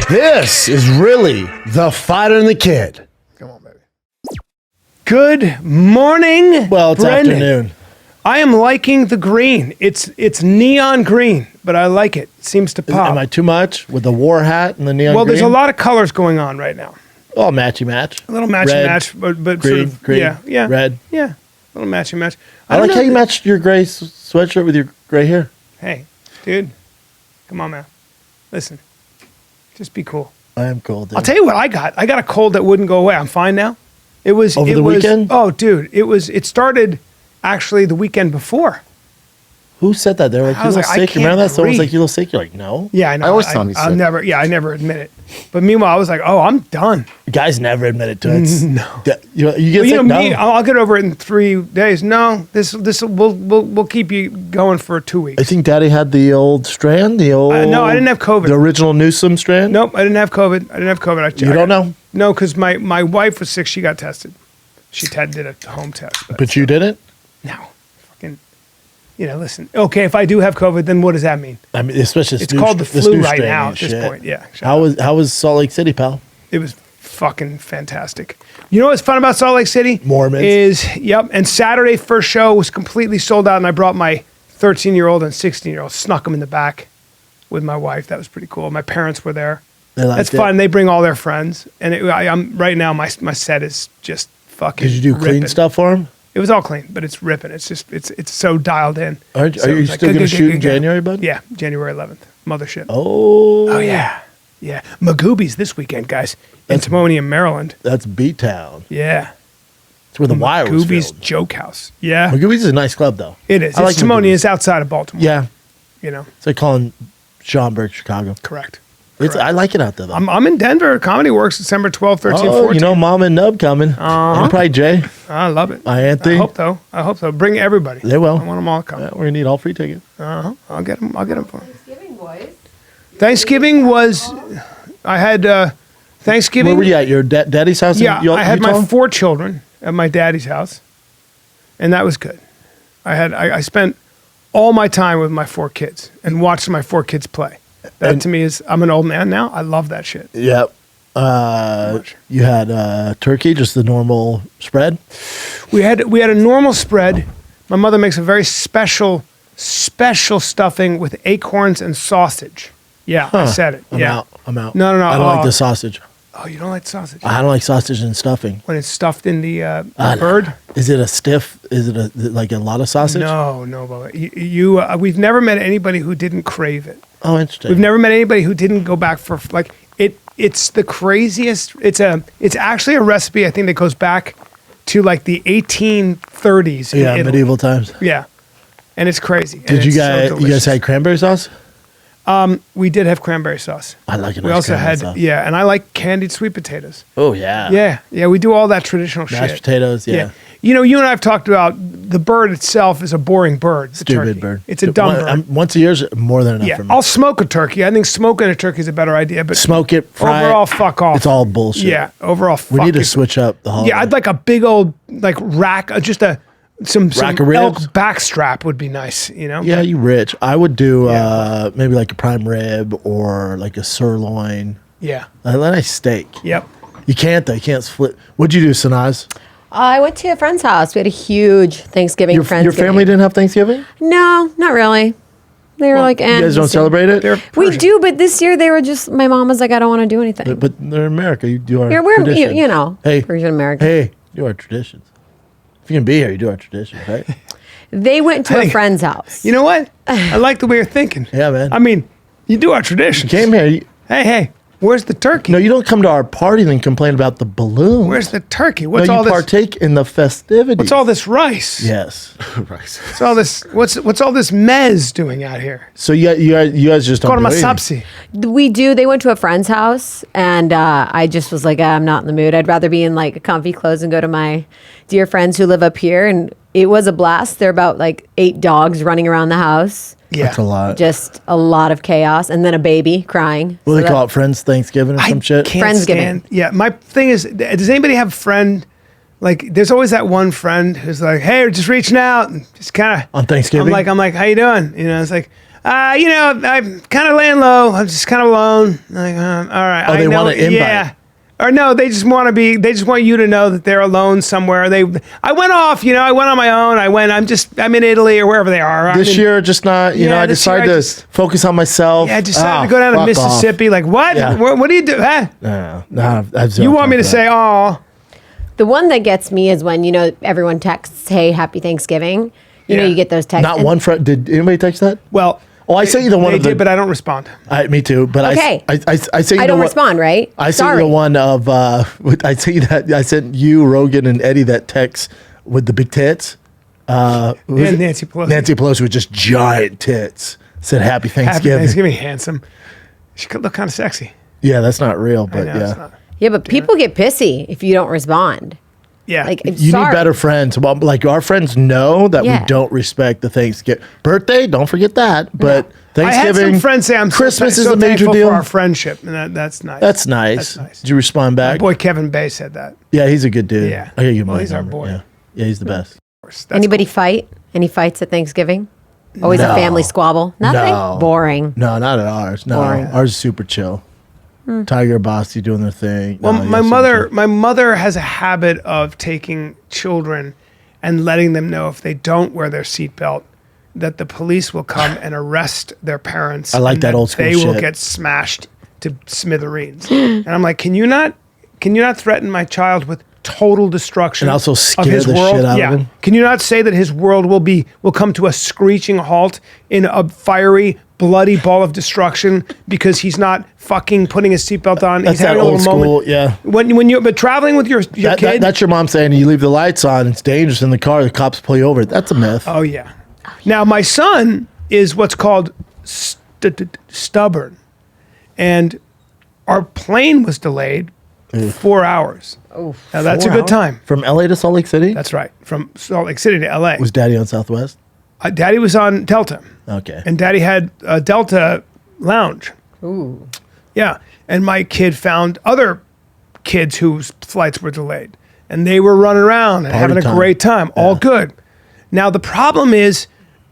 This is really the Fighter and the Kid. Come on, baby. Good morning. Well, it's Brendan. afternoon. I am liking the green. It's neon green, but I like it. It seems to pop. Am I too much with the war hat and the neon well, green? there's a lot of colors going on right now. Oh, matchy match. A little matchy Red, match, but green, sort of, green, yeah, red. Yeah, a little matchy match. I like don't how know you matched your gray sweatshirt with your gray hair. Hey, dude, come on, man. Listen, just be cool. I am cool, dude. I'll tell you what I got. I got a cold that wouldn't go away. I'm fine now. It was Over the weekend? Oh, dude, it started actually the weekend before. Who said that? They were like, I you was little like, I sick. You remember can't that? Someone was breathe. like, you little sick. You're like, no. Yeah, I know. I always tell him he's I sick. never. Yeah, I never admit it. But meanwhile, I was like, oh, I'm done. Guys never admit it to it. No. You get Well, sick? you know No. me. I'll get over it in 3 days. No, this we'll keep you going for 2 weeks. I think Daddy had the old strand, no, I didn't have COVID. The original Newsom strand? Nope, I didn't have COVID. You don't know? No, because my wife was sick. She got tested. She did a home test. But you didn't? No, fucking. Listen. Okay, if I do have COVID, then what does that mean? I mean, especially It's called the flu right now at this point. Yeah. How was Salt Lake City, pal? It was fucking fantastic. You know what's fun about Salt Lake City? Mormons. And Saturday first show was completely sold out, and I brought my 13-year-old and 16-year-old, snuck them in the back with my wife. That was pretty cool. My parents were there. That's fun. They bring all their friends, and I'm right now. My set is just fucking. Did you do clean ripping. stuff for him? It was all clean, but it's ripping. It's just it's so dialed in. Are you still going to shoot in January, bud? Yeah, January 11th. Mothership. Oh Yeah. Magoobies this weekend, guys. In Timonium, Maryland. That's Beat Town. Yeah. It's where the wire was Magoobies filmed. Joke House. Yeah. Magoobies is a nice club, though. It is. I like It's Timonium. Magoobies. It's outside of Baltimore. Yeah, It's like calling Schaumburg, Chicago. correct. I like it out there, though. I'm in Denver. Comedy Works December 12th, 13th, 14th. You know, Mom and Nub coming. And probably Jay. I love it. Anthony. I hope so. Bring everybody. They will. I want them all to come. Yeah, we're going to need all free tickets. I'll get them for them. Thanksgiving, boys. Thanksgiving was, I had Thanksgiving. Where were you at? Your daddy's house Yeah, in I had Utah? my 4 children at my daddy's house, and that was good. I spent all my time with my 4 kids and watched my 4 kids play. That to me is, I'm an old man now. I love that shit. Yep. You had turkey, just the normal spread? We had a normal spread. My mother makes a very special stuffing with acorns and sausage. Yeah, I said it. I'm out. No. I don't like the sausage. Oh, you don't like sausage? I don't like sausage and stuffing. When it's stuffed in the No. bird? Is it a stiff? Is it like a lot of sausage? No, Bubba. We've never met anybody who didn't crave it. Oh, interesting. We've never met anybody who didn't go back for like it. It's the craziest. It's actually a recipe I think that goes back to like the 1830s. in Italy. medieval times. Yeah, and it's crazy. And Did you it's so guys? You guys delicious. had cranberry sauce? We did have cranberry sauce. I like it. We also had and I like candied sweet potatoes. Oh yeah. Yeah. We do all that traditional Mashed shit. potatoes. Yeah. You and I have talked about the bird itself is a boring bird. The Stupid turkey. bird. It's a dumb bird. Once a year's more than enough Yeah, for me. I'll smoke a turkey. I think smoking a turkey is a better idea. But Smoke it, fry overall, it. fuck off. It's all bullshit. Yeah, overall, We fuck need to it. switch up the holiday. Yeah, I'd like a big old like rack, some Rack of elk ribs? backstrap would be nice. Yeah, you rich. I would do maybe like a prime rib or like a sirloin. Yeah. A nice steak. Yep. You can't though. You can't split. What'd you do, Sanaz? I went to a friend's house. We had a huge Thanksgiving. Your family didn't have Thanksgiving? No, not really. They were like, You guys don't celebrate it? We do, but this year they were just. My mom was like, I don't want to do anything. But they're in America. You do our We're traditions. you know, Hey, Persian American. Hey, you do our traditions. If you can be here, you do our traditions, right? They went to Hey. a friend's house. You know what? I like the way you're thinking. Yeah, man. I mean, you do our traditions. Came here. Hey, where's the turkey? No, you don't come to our party and then complain about the balloons. Where's the turkey? No, What's you all this? partake in the festivities. What's all this rice? Yes. Rice. What's all this? What's all this mez doing out here? So you guys just don't Call do him a anything. subsi. We do. They went to a friend's house, and I just was like, I'm not in the mood. I'd rather be in like comfy clothes and go to my dear friends who live up here. And it was a blast. There are about like 8 dogs running around the house. Yeah. That's a lot. Just a lot of chaos, and then a baby crying. What do So they call it? Friends Thanksgiving or some shit? Can't Friendsgiving. stand. Yeah, my thing is, does anybody have a friend? Like, there's always that one friend who's like, "Hey, we're just reaching out," and just kind of On Thanksgiving? I'm like, "How you doing?" You know, it's like, I'm kind of laying low. I'm just kind of alone. Like, all right. Oh, they want to invite. Yeah. Or no, they just want you to know that they're alone somewhere. I went off, I went on my own. I'm in Italy or wherever they are. This year, just not, I decided to focus on myself. Yeah, I decided to go down to Mississippi. Off. Like, what? Yeah. What do you do? Huh? No, you want me to say, oh. The one that gets me is when, everyone texts, hey, happy Thanksgiving. You get those texts. Not one friend. Did anybody text that? Well, I sent you the one. They did, but I don't respond. Me too. But okay. I sent you. I don't respond, right? I sent you the one of. I sent you that. I sent you, Rogan, and Eddie that text with the big tits. And Nancy Pelosi. Nancy Pelosi with just giant tits. Said Happy Thanksgiving. Happy Thanksgiving, handsome. She could look kind of sexy. Yeah, that's not real, but Yeah, but people get pissy if you don't respond. Yeah. Like, you need better friends. Well, like our friends know that we don't respect the Thanksgiving birthday. Don't forget that. But Thanksgiving, I had some friends say Christmas is so a major deal for our friendship, and that's nice. That's nice. Did you respond back? My boy Kevin Bay said that. Yeah, he's a good dude. Yeah, I gotta give him he's number. our boy. Yeah, he's the best. Anybody fight? Any fights at Thanksgiving? Always a family squabble. Nothing. No. Boring. No, not at ours. No, Boring. ours is super chill. Tiger, Bossy doing their thing. Well, my mother has a habit of taking children and letting them know if they don't wear their seatbelt, that the police will come and arrest their parents. I like that old school shit. They will shit. get smashed to smithereens. And I'm like, can you not threaten my child with total destruction And also scare of his the world? shit out of him? Can you not say that his world will come to a screeching halt in a fiery, bloody ball of destruction because he's not fucking putting his seatbelt on? That's he's that having a old little school, moment. yeah. When you're traveling with your kid. That's your mom saying you leave the lights on, it's dangerous in the car, the cops pull you over. That's a myth. Oh yeah. Now my son is what's called stubborn, and our plane was delayed 4 hours. Oh, now that's a good time. From LA to Salt Lake City? That's right. From Salt Lake City to LA. Was Daddy on Southwest? Daddy was on Delta. Okay. And Daddy had a Delta lounge. Ooh. Yeah. And my kid found other kids whose flights were delayed. And they were running around and having a great time. All good. Now, the problem is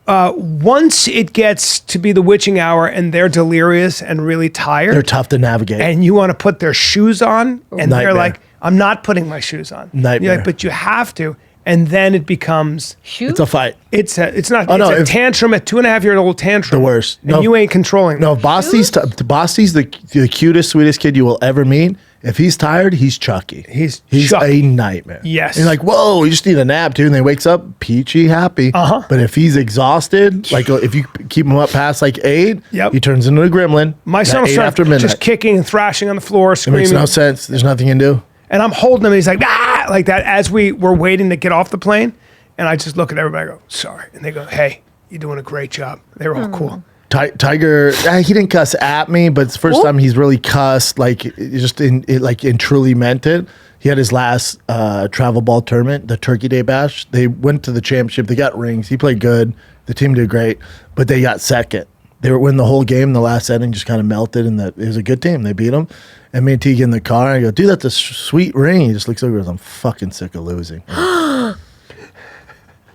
once it gets to be the witching hour and they're delirious and really tired. They're tough to navigate. And you want to put their shoes on. And Nightmare. they're like, I'm not putting my shoes on. Nightmare. You're like, but you have to. And then it becomes... It's a fight. It's a tantrum, a 2.5-year-old tantrum. The worst. And you ain't controlling No, Bossy's the cutest, sweetest kid you will ever meet. If he's tired, he's Chucky. He's a nightmare. Yes. And you're like, whoa, you just need a nap, dude. And then he wakes up peachy, happy. Uh-huh. But if he's exhausted, like if you keep him up past like 8, Yep. he turns into a gremlin. My son will start just kicking and thrashing on the floor, It screaming. makes no sense. There's nothing you can do. And I'm holding him, and he's like, ah, like that as we were waiting to get off the plane. And I just look at everybody and go, sorry. And they go, hey, you're doing a great job. They were all cool. Tiger, he didn't cuss at me, but it's the first time he's really cussed, like just in truly meant it. He had his last travel ball tournament, the Turkey Day Bash. They went to the championship. They got rings. He played good. The team did great, but they got second. They were winning the whole game. The last setting just kind of melted, and it was a good team. They beat them. And me and T get in the car, and I go, dude, that's a sweet ring. He just looks over and goes, I'm fucking sick of losing.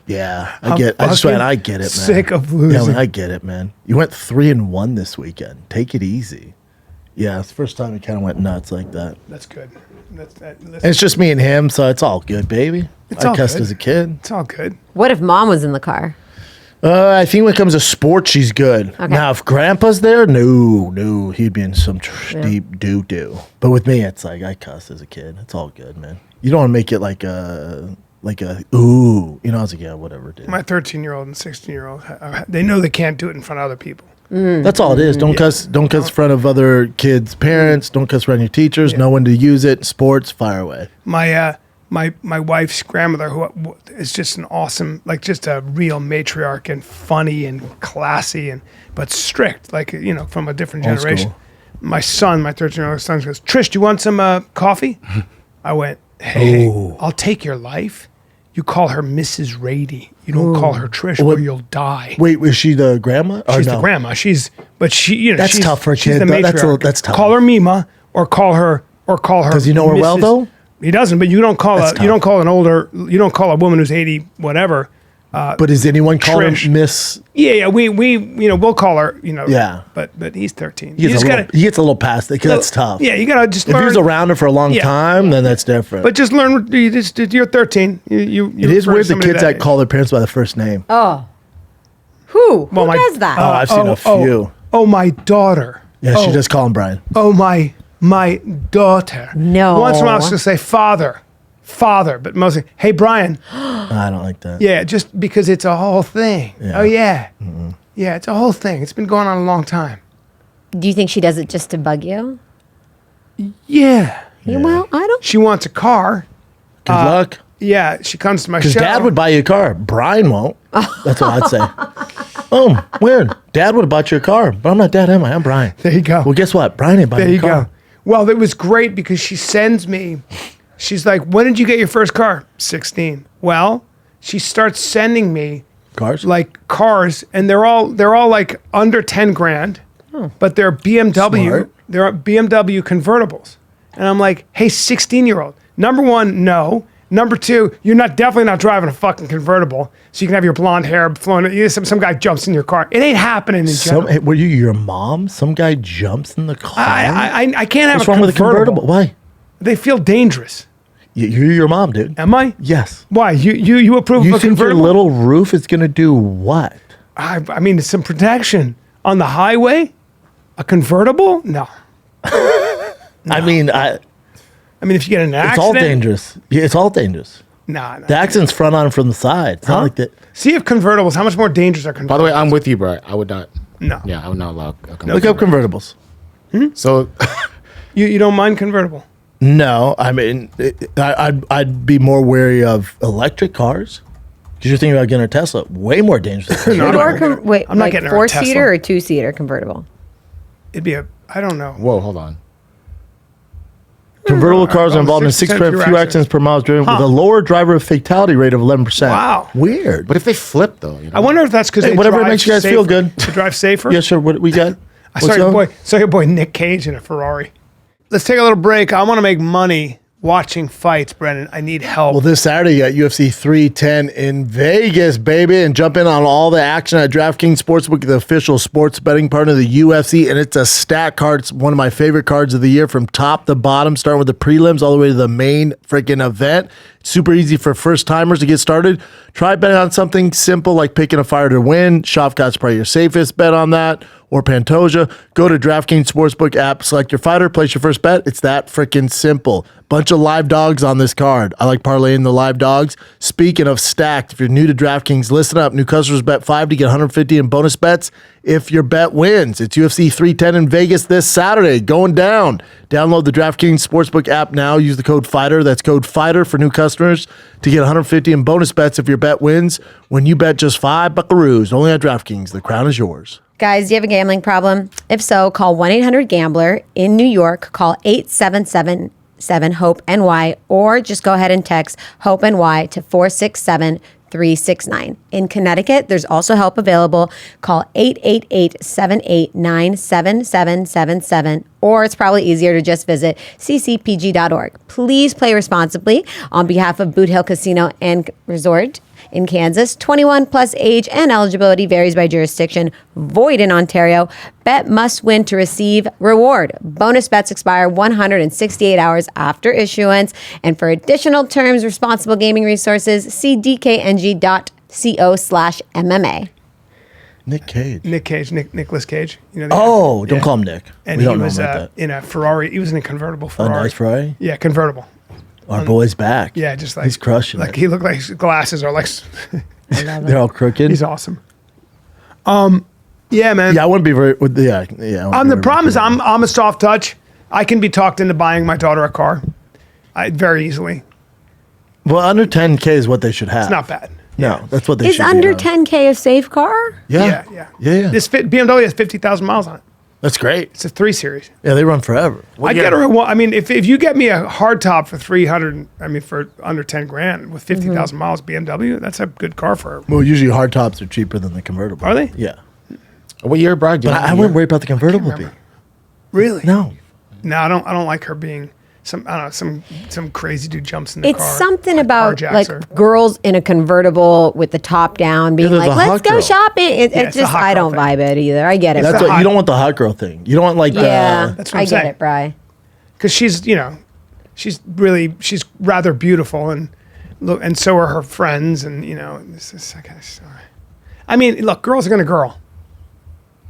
Yeah, I get it, man. Sick of losing. Yeah, man, I get it, man. You went 3-1 this weekend. Take it easy. Yeah, it's the first time he kind of went nuts like that. That's good. And it's just me and him, so it's all good, baby. I cussed as a kid. It's all good. What if mom was in the car? I think when it comes to sports, she's good. Okay. Now, if grandpa's there, no, he'd be in some deep doo-doo. But with me, it's like I cussed as a kid. It's all good, man. You don't want to make it like a ooh. I was like, yeah, whatever, dude. My 13-year-old and 16-year-old, they know they can't do it in front of other people. That's all it is. Don't cuss in front of other kids' parents. Don't cuss around your teachers. Know when to use it. Sports, fire away. My wife's grandmother, who is just an awesome, like just a real matriarch and funny and classy but strict, like, from a different Old generation. school. My 13-year-old son goes, Trish, do you want some coffee? I went, hey, I'll take your life. You call her Mrs. Rady. You don't call her Trish, or you'll die. Wait, was she the grandma? She's the grandma. That's tough for a she's kid. the matriarch. That's tough. Call her Mima, or call her. Does he know her well though? He doesn't, but you don't call a woman who's 80 whatever But is anyone calling Trish. her Miss? Yeah. We we'll call her. Yeah. But he's 13. He gets a little past it because that's tough. Yeah, you gotta just If learn. he was around her for a long time, then that's different. But just learn. You're 13. You it is refer to weird the somebody kids that call their parents by the first name. Oh. Who my- does that? Oh, I've seen a few. Oh, my daughter. Yeah, she does call him Bryan. Oh, my daughter. No. Once in a while, she'll say father, but mostly, hey, Bryan. I don't like that. Yeah, just because it's a whole thing. Yeah. Oh, yeah. Yeah, it's a whole thing. It's been going on a long time. Do you think she does it just to bug you? Yeah. Well, I don't. She wants a car. Good luck. Yeah, she comes to my Because show. Dad would buy you a car. Bryan won't. That's what I'd say. Weird. Dad would have bought you a car, but I'm not Dad, am I? I'm Bryan. There you go. Well, guess what? Bryan ain't buying There you you a car. go. Well, it was great because she sends me. She's like, "When did you get your first car?" 16. Well, she starts sending me Cars? like cars, and they're all like under 10 grand, but they're BMW. Smart. They're BMW convertibles, and I'm like, "Hey, 16-year-old. Number one, no. Number two, you're definitely not driving a fucking convertible, so you can have your blonde hair flowing. Some guy jumps in your car. It ain't happening in general. Hey, were you your mom? Some guy jumps in the car? I can't have What's a wrong with a convertible? Why? They feel dangerous. You're your mom, dude. Am I? Yes. Why? You approve You of a think your convertible? little roof is going to do what? I mean, it's some protection on the highway. A convertible? No. I mean, I mean, if you get in an it's accident, all dangerous. Yeah, it's all dangerous. Nah. The accident's front on from the side. It's not like that. See if convertibles. How much more dangerous are convertibles? By the way, I'm with you, bro. I would not. No. Yeah, I would not allow. Look up convertibles. So, You don't mind convertible? No, I mean, I'd be more wary of electric cars because you're thinking about getting a Tesla. Way more dangerous. Than No, I'm not Two-door gonna get it. wait, I'm not like getting a Tesla. 4-seater or 2-seater convertible? It'd be I don't know. whoa, hold on. Convertible cars are involved in 6% 6% fewer accidents per mile driven with a lower driver fatality rate of 11%. Wow. Weird. But if they flip though, I wonder if that's because Hey, whatever makes you guys feel good. To drive safer. Yeah, sure. What we got? I saw your boy Nick Cage in a Ferrari. Let's take a little break. I want to make money watching fights, Brennan. I need help. Well, this Saturday, you got UFC 310 in Vegas, baby, and jump in on all the action at DraftKings Sportsbook, the official sports betting partner of the UFC, and it's a stack card. It's one of my favorite cards of the year from top to bottom, starting with the prelims all the way to the main freaking event. It's super easy for first-timers to get started. Try betting on something simple like picking a fighter to win. Shavkat's probably your safest bet on that, or Pantoja. Go to DraftKings Sportsbook app, select your fighter, place your first bet. It's that freaking simple. Bunch of live dogs on this card. I like parlaying the live dogs. Speaking of stacked, if you're new to DraftKings, listen up. New customers bet $5 to get $150 in bonus bets if your bet wins. It's UFC 310 in Vegas this Saturday, going down. Download the DraftKings Sportsbook app now. Use the code FIGHTER. That's code FIGHTER for new customers to get $150 in bonus bets if your bet wins. When you bet just $5 buckaroos, only at DraftKings. The crown is yours. Guys, do you have a gambling problem? If so, call 1-800-GAMBLER. In New York, call 877-HOPE-NY, or just go ahead and text HOPE-NY to 467-369. In Connecticut, there's also help available. Call 888-789-7777, or it's probably easier to just visit ccpg.org. Please play responsibly. On behalf of Boot Hill Casino and Resort in Kansas, 21 plus age and eligibility varies by jurisdiction. Void in Ontario. Bet must win to receive reward. Bonus bets expire 168 hours after issuance. And for additional terms, responsible gaming resources, see dkng.co/MMA. Nick Cage. Nicholas Cage. You know, Don't call him Nick. And we he don't know was him like that. in a Ferrari. He was in a convertible Ferrari. nice Ferrari? Yeah, convertible. Our boy's back. Yeah, just like he's crushing like it. he looked like his glasses are like. They're all crooked. He's awesome. Yeah, man. Yeah, I wouldn't be very. Yeah. The problem is I'm a soft touch. I can be talked into buying my daughter a car, very easily. Well, under 10K is what they should have. It's not bad. No, that's what they Is should under be, 10K a safe car? Yeah. This BMW has 50,000 miles on it. That's great. It's a 3 Series. Yeah, they run forever. I get her. I mean, if you get me a hard top for 300, I mean, for under 10 grand with 50,000 miles BMW, that's a good car for her. Well, usually hard tops are cheaper than the convertible. Are they? Yeah. what year, Bryan? But I wouldn't worry about the convertible being. Really? No. No, I don't like her being. I don't know, some crazy dude jumps in the car. It's something like, about carjacks like her. girls in a convertible with the top down being there's like, a let's hot go girl. shopping. it's It's a just, hot I girl don't thing. vibe it either. I get it. That's Bri. what you don't want the hot girl thing. You don't want like Yeah, That's what I I'm get saying. it, Bri. Because she's rather beautiful, and look, and so are her friends, and this is okay. I mean, look, girls are gonna girl.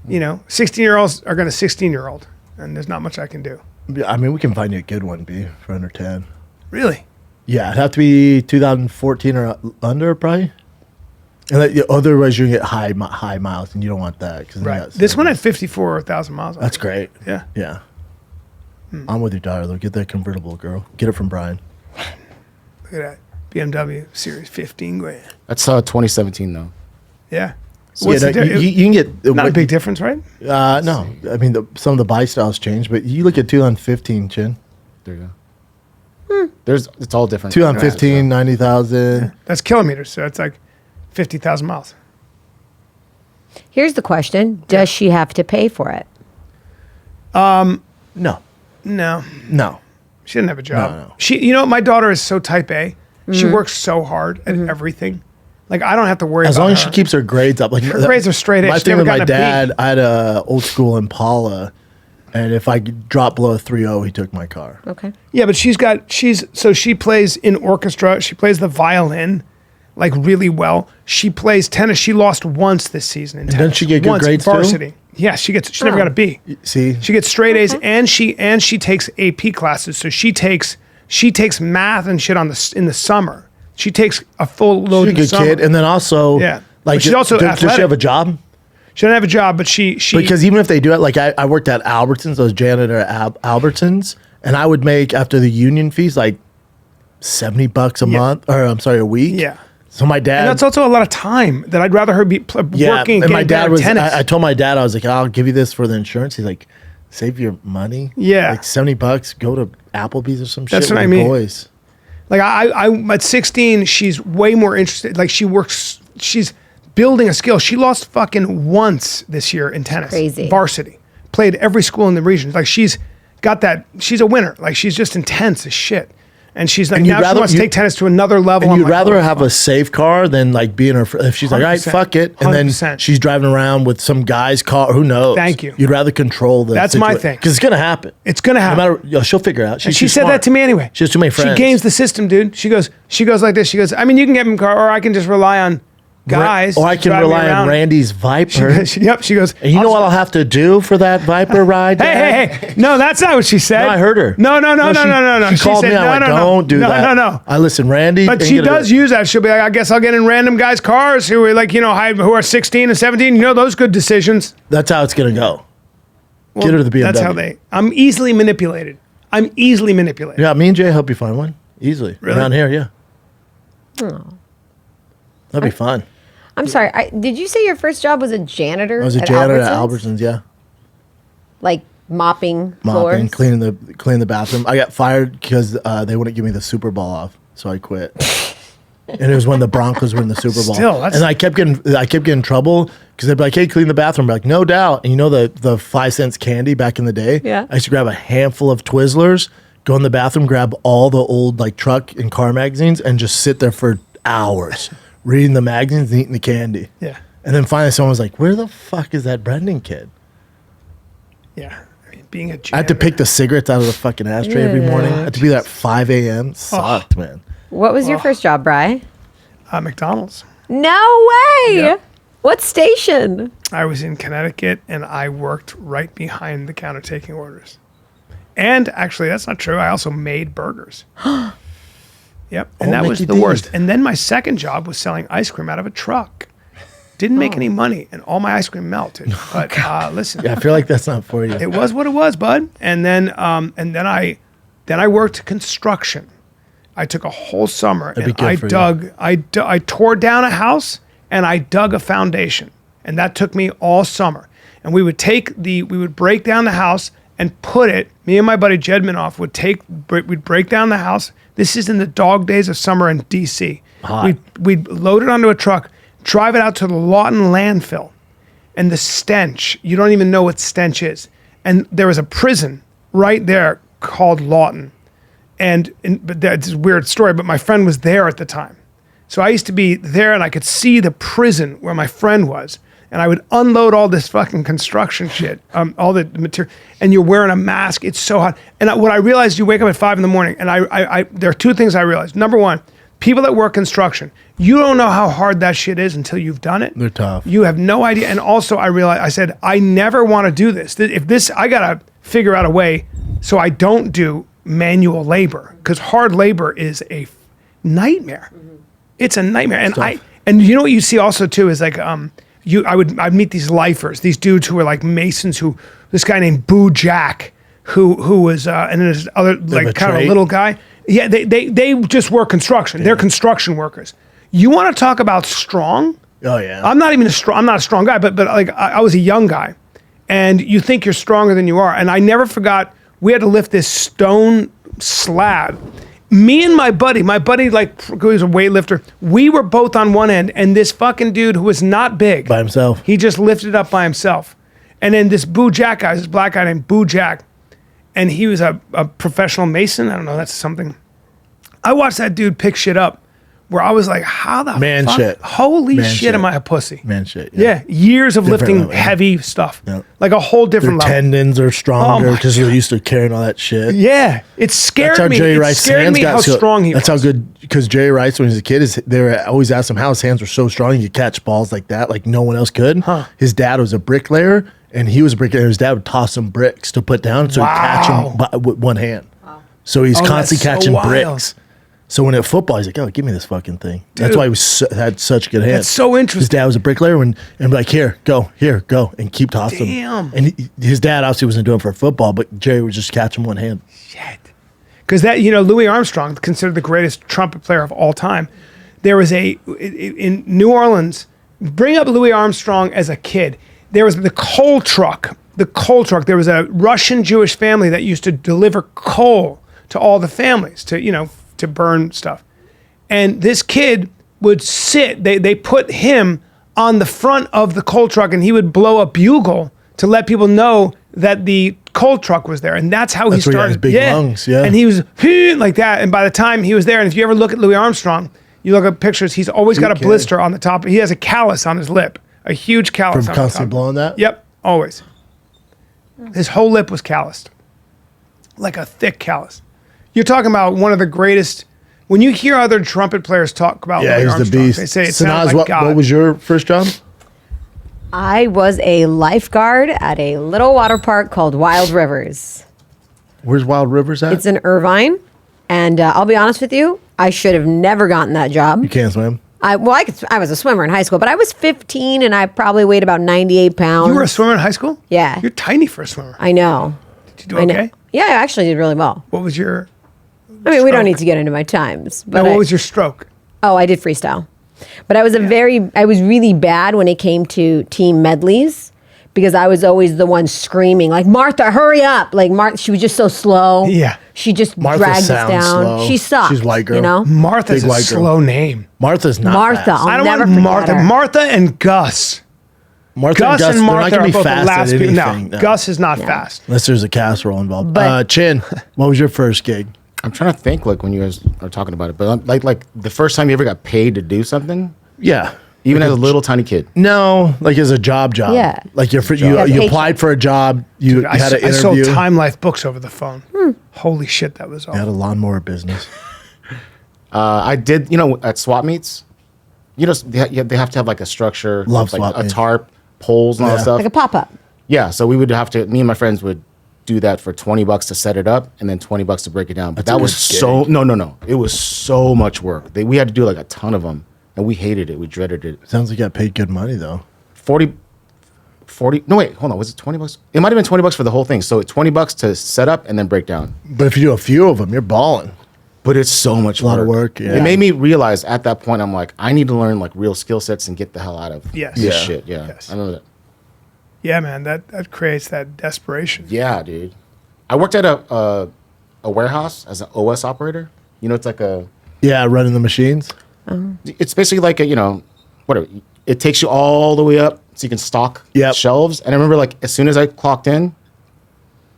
16-year-olds are gonna 16-year-old, and there's not much I can do. I mean, we can find you a good one, B, for under 10. Really? Yeah, it'd have to be 2014 or under, probably. And otherwise, you get high miles, and you don't want that. Right. This one had 54,000 miles on That's it. great. Yeah. Yeah. I'm with your daughter, though. Get that convertible, girl. Get it from Bryan. Look at that. BMW Series 15 grand. That's 2017 though. Yeah. So you can get... Not a big difference, right? No. I mean, some of the buy styles change, but you look at 2015, Chin. There you go. It's all different. 2015, 90,000. That's kilometers, so it's like 50,000 miles. Here's the question: does she have to pay for it? No. No. No. She didn't have a job. No. She, my daughter is so type A. She works so hard at everything. Like, I don't have to worry about As long as her. she keeps her grades up. Like Her grades are straight A. My She's thing never with my gotten a B. dad, I had a old school Impala, and if I dropped below a 3.0, he took my car. Okay. Yeah, but she plays in orchestra. She plays the violin, like, really well. She plays tennis. She lost once this season in tennis. doesn't she get good once, grades too? varsity. Yeah, she never got a B. See? She gets straight A's, and she takes AP classes. So she takes math and shit in the summer. She takes a full load She's a in the good summer. kid. And then also, Yeah. like, But she's also does she athletic. have a job? She doesn't have a job, but she Because even if they do it, like I worked at Albertsons, I was janitor at Albertsons, and I would make, after the union fees, like $70 a month, or I'm sorry, a week. Yeah. So my dad. And that's also a lot of time that I'd rather her be working and my getting dad better was. at tennis. I told my dad, I was like, I'll give you this for the insurance. He's like, save your money. Yeah. like $70. Go to Applebee's or some shit. That's what with I your mean. Boys. Like I at 16, she's way more interested. Like she's building a skill. She lost fucking once this year in tennis. Crazy. Varsity. Played every school in the region. Like she's got that. She's a winner. Like she's just intense as shit. And she's like, And you'd now she rather- wants to take tennis to another level. And I'm you'd like, rather oh, have a safe car than like being her. If she's like, all right, 100%, fuck it, and then 100%. she's driving around with some guy's car. Who knows? Thank you. You'd rather control the. That's my thing. because it's gonna happen. It's gonna happen. No matter, she'll figure it out. And She's she too said smart. that to me anyway. She has too many friends. She games the system, dude. She goes like this. She goes, I mean, you can get me a car, or I can just rely on guys. or I to can drive me rely on around." Randy's Viper. Yep. She goes, And you know what I'll have to do for that Viper ride? Hey. No, that's not what she said. No, I heard her. No. She called said, me. I went, don't do that. No. I listen, Randy. But ain't she gonna do does it. use that. She'll be like, I guess I'll get in random guys' cars who are like, who are 16 and 17. You know, those good decisions. That's how it's gonna go. Get her to the BMW. That's how I'm easily manipulated. Yeah, me and Jay help you find one easily Really? around here. Yeah. That'd be fun. I'm sorry. Did you say your first job was a janitor? I was a at janitor Albertsons? at Albertsons. Yeah. Like mopping Mopping, floors. cleaning the bathroom. I got fired because they wouldn't give me the Super Bowl off, so I quit. And it was when the Broncos were in the Super Bowl. Still, that's- and I kept getting in trouble because they'd be like, "Hey, clean the bathroom." I'd be like, "No doubt." And you know the 5 cents candy back in the day. Yeah. I used to grab a handful of Twizzlers, go in the bathroom, grab all the old like truck and car magazines, and just sit there for hours reading the magazines and eating the candy. Yeah. And then finally, someone was like, "Where the fuck is that Brendan kid?" Yeah. I mean, being a janitor. I had to pick the cigarettes out of the fucking ashtray every morning. I had to be there at 5 a.m. Sucked, man. What was your first job, Bri? McDonald's. No way. Yep. What station? I was in Connecticut and I worked right behind the counter taking orders. And actually, that's not true. I also made burgers. Yep. And that was Mickey the D's. worst. And then my second job was selling ice cream out of a truck. Didn't make any money and all my ice cream melted. But listen, Yeah, I feel like that's not for you. it was what it was, bud. And then I worked construction. I took a whole summer be and good I for you. dug. I tore down a house and I dug a foundation, and that took me all summer. And we would break down the house and put it. Me and my buddy Jedmanoff we'd break down the house. This is in the dog days of summer in D.C. Hot. We'd load it onto a truck, drive it out to the Lawton landfill, and the stench. You don't even know what stench is. And there was a prison right there called Lawton. but that's a weird story, but my friend was there at the time. So I used to be there and I could see the prison where my friend was. And I would unload all this fucking construction shit, all the material, and you're wearing a mask. It's so hot. And what I realized, you wake up at 5 a.m, and I there are two things I realized. Number one, people that work construction, you don't know how hard that shit is until you've done it. They're tough. You have no idea. And also I realized, I said, I never want to do this. I gotta figure out a way so I don't do manual labor, because hard labor is a nightmare. It's a nightmare. And you know what you see also too is like, I'd meet these lifers, these dudes who were like masons, this guy named Boo Jack, who was, and then this other like kind of a little guy. Yeah, they just work construction. Yeah. They're construction workers. You want to talk about strong? Oh yeah. I'm not a strong guy, but like I was a young guy, and you think you're stronger than you are. And I never forgot, we had to lift this stone slab. Me and my buddy, like, who was a weightlifter, we were both on one end, and this fucking dude who was not big. By himself. He just lifted it up by himself. And then this Boo Jack guy, this black guy named Boo Jack, and he was a professional mason. I don't know, that's something. I watched that dude pick shit up, where I was like, how the fuck? Shit. Holy Man shit, shit. am I a pussy? Man shit. Yeah, years of Different lifting level, yeah. heavy stuff. Yeah. Like a whole different Their level. tendons are stronger Oh my because they're used to carrying all that shit. Yeah, it scared me. It scared me how strong he was. That's how good, because Jerry Rice, when he was a kid, they always asked him how his hands were so strong he could catch balls like that, like no one else could. Huh. His dad was a bricklayer, and he was a bricklayer. His dad would toss him bricks to put down, so he'd catch them with one hand. Wow. So he's constantly catching bricks. So when at football, he's like, "Oh, give me this fucking thing." Dude, that's why he had such good hands. That's so interesting. His dad was a bricklayer, and be like, "Here, go, and keep tossing." Damn. And his dad obviously wasn't doing it for football, but Jerry would just catch him one hand. Shit. Because Louis Armstrong, considered the greatest trumpet player of all time, there was in New Orleans. Bring up Louis Armstrong as a kid. There was the coal truck. There was a Russian Jewish family that used to deliver coal to all the families to burn stuff. And this kid would sit, they put him on the front of the coal truck, and he would blow a bugle to let people know that the coal truck was there. And that's how he started. Where he had his big lungs, yeah. And he was like that. And by the time he was there, and if you ever look at Louis Armstrong, you look at pictures, he's always got a blister on the top. He has a callus on his lip, a huge callus From on the constantly top. blowing that? Yep, always. His whole lip was calloused, like a thick callus. You're talking about one of the greatest. When you hear other trumpet players talk about Louis he's Armstrong, the beast. they say it Sanaz, sounds like God. what was your first job? I was a lifeguard at a little water park called Wild Rivers. Where's Wild Rivers at? It's in Irvine. And I'll be honest with you, I should have never gotten that job. You can't swim. I was a swimmer in high school, but I was 15 and I probably weighed about 98 pounds. You were a swimmer in high school? Yeah. You're tiny for a swimmer. I know. Did you do okay? Yeah, I actually did really well. What was your I mean, we don't stroke? need to get into my times. But what was your stroke? Oh, I did freestyle. But I was I was really bad when it came to team medleys because I was always the one screaming, like, Martha, hurry up. Like, Martha, she was just so slow. Yeah. She just Martha dragged us sounds down. slow. She sucked. She's white girl. You know? Martha's Big a white girl. slow name. Martha's not Martha. fast. I'll I don't never want forget Martha. her. Martha and Gus. Martha Gus and they're not Martha gonna are be both the fast last at people. anything. No, Gus is not fast. Unless there's a casserole involved. But- Chin, what was your first gig? I'm trying to think like when you guys are talking about it, but like the first time you ever got paid to do something, Yeah. even as a little tiny kid. No, like as a job. Yeah. Like you paycheck. applied for a job, you I had an I sold interview. Time Life books over the phone. Holy shit, that was I had awful. a lawnmower business. I did, at swap meets, they have to have like a structure, Love like swap a meets. tarp, poles and all that Yeah. stuff. Like a pop-up. Yeah, so we would have to, me and my friends would do that for $20 to set it up and then $20 to break it down. But That's a that was good so, no. It was so much work. We had to do like a ton of them and we hated it. We dreaded it. Sounds like you got paid good money though. 40, no wait, hold on. Was it $20? It might've been $20 for the whole thing. So $20 to set up and then break down. But if you do a few of them, you're balling. But it's so much A lot of work, yeah. It made me realize at that point, I'm like, I need to learn like real skill sets and get the hell out of Yes. this Yeah. shit. Yeah. Yes. I remember that. Yeah, man, that creates that desperation. Yeah, dude. I worked at a warehouse as an OS operator. It's like Yeah, running the machines. it's basically like whatever. It takes you all the way up so you can stock Yep. shelves. And I remember like as soon as I clocked in,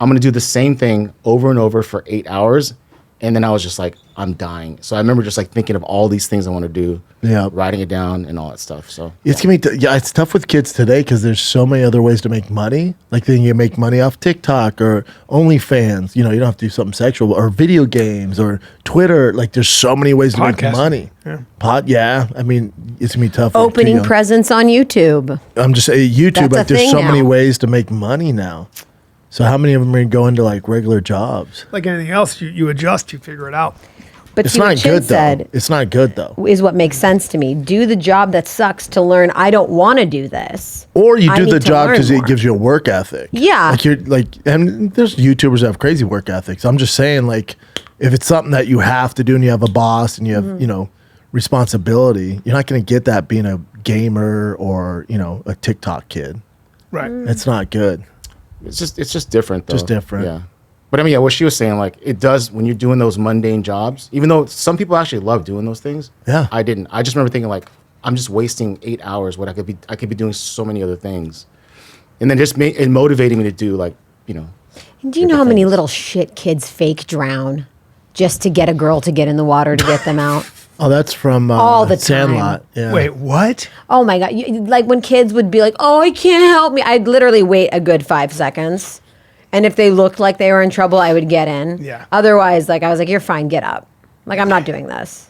I'm going to do the same thing over and over for 8 hours. And then I was just like, I'm dying. So I remember just like thinking of all these things I want to do, writing it down and all that stuff. So it's gonna be it's tough with kids today because there's so many other ways to make money. Like then you make money off TikTok or OnlyFans. You know, you don't have to do something sexual or video games or Twitter. Like there's so many ways to make money. Yeah. I mean, it's gonna be tough. Opening presents on YouTube. I'm just saying YouTube. Like there's so many ways to make money now. So how many of them are going into like regular jobs? Like anything else, you adjust, you figure it out. But it's not good though. It's not good though. Is what makes sense to me. Do the job that sucks to learn. I don't want to do this. Or you do the job because it gives you a work ethic. Yeah. Like you're like, and there's YouTubers that have crazy work ethics. I'm just saying, like, if it's something that you have to do and you have a boss and you have you know responsibility, you're not going to get that being a gamer or you know a TikTok kid. Right. It's not good. It's just different though. Just different. Yeah. But I mean, yeah, what she was saying, like, it does when you're doing those mundane jobs, even though some people actually love doing those things. Yeah. I didn't. I just remember thinking, like, I'm just wasting 8 hours when I could be doing so many other things. And then it motivated me to do, like, you know. Do you know how many little shit kids fake drown just to get a girl to get in the water to get them out? Oh, that's from all the time. Sandlot. Yeah. Wait, what? Oh my God. Like when kids would be like, oh, I can't help me. I'd literally wait a good 5 seconds. And if they looked like they were in trouble, I would get in. Yeah. Otherwise, like I was like, you're fine, get up. Like I'm not doing this.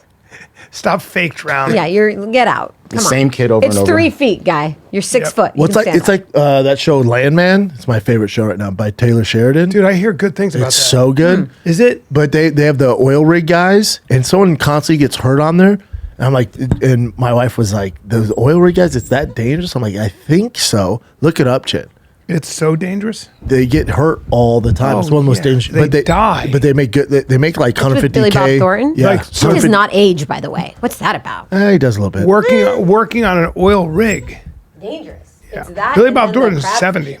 Stop fake drowning. Yeah, get out. Come on. Same kid over and over. It's 3 feet, guy. You're 6 foot. It's like that show Landman. It's my favorite show right now by Taylor Sheridan. Dude, I hear good things about that. It's so good. Is it? But they have the oil rig guys, and someone constantly gets hurt on there. And I'm like, and my wife was like, those oil rig guys, it's that dangerous? I'm like, I think so. Look it up, Chet. It's so dangerous. They get hurt all the time. It's one of the most dangerous. They die. But they make good. They make like 150K. Billy Bob Thornton? Yeah, Like, He does not age, by the way. What's that about? He does a little bit. Working on an oil rig. Dangerous. Yeah. It's that. Billy and Bob then the Thornton's crab- 70.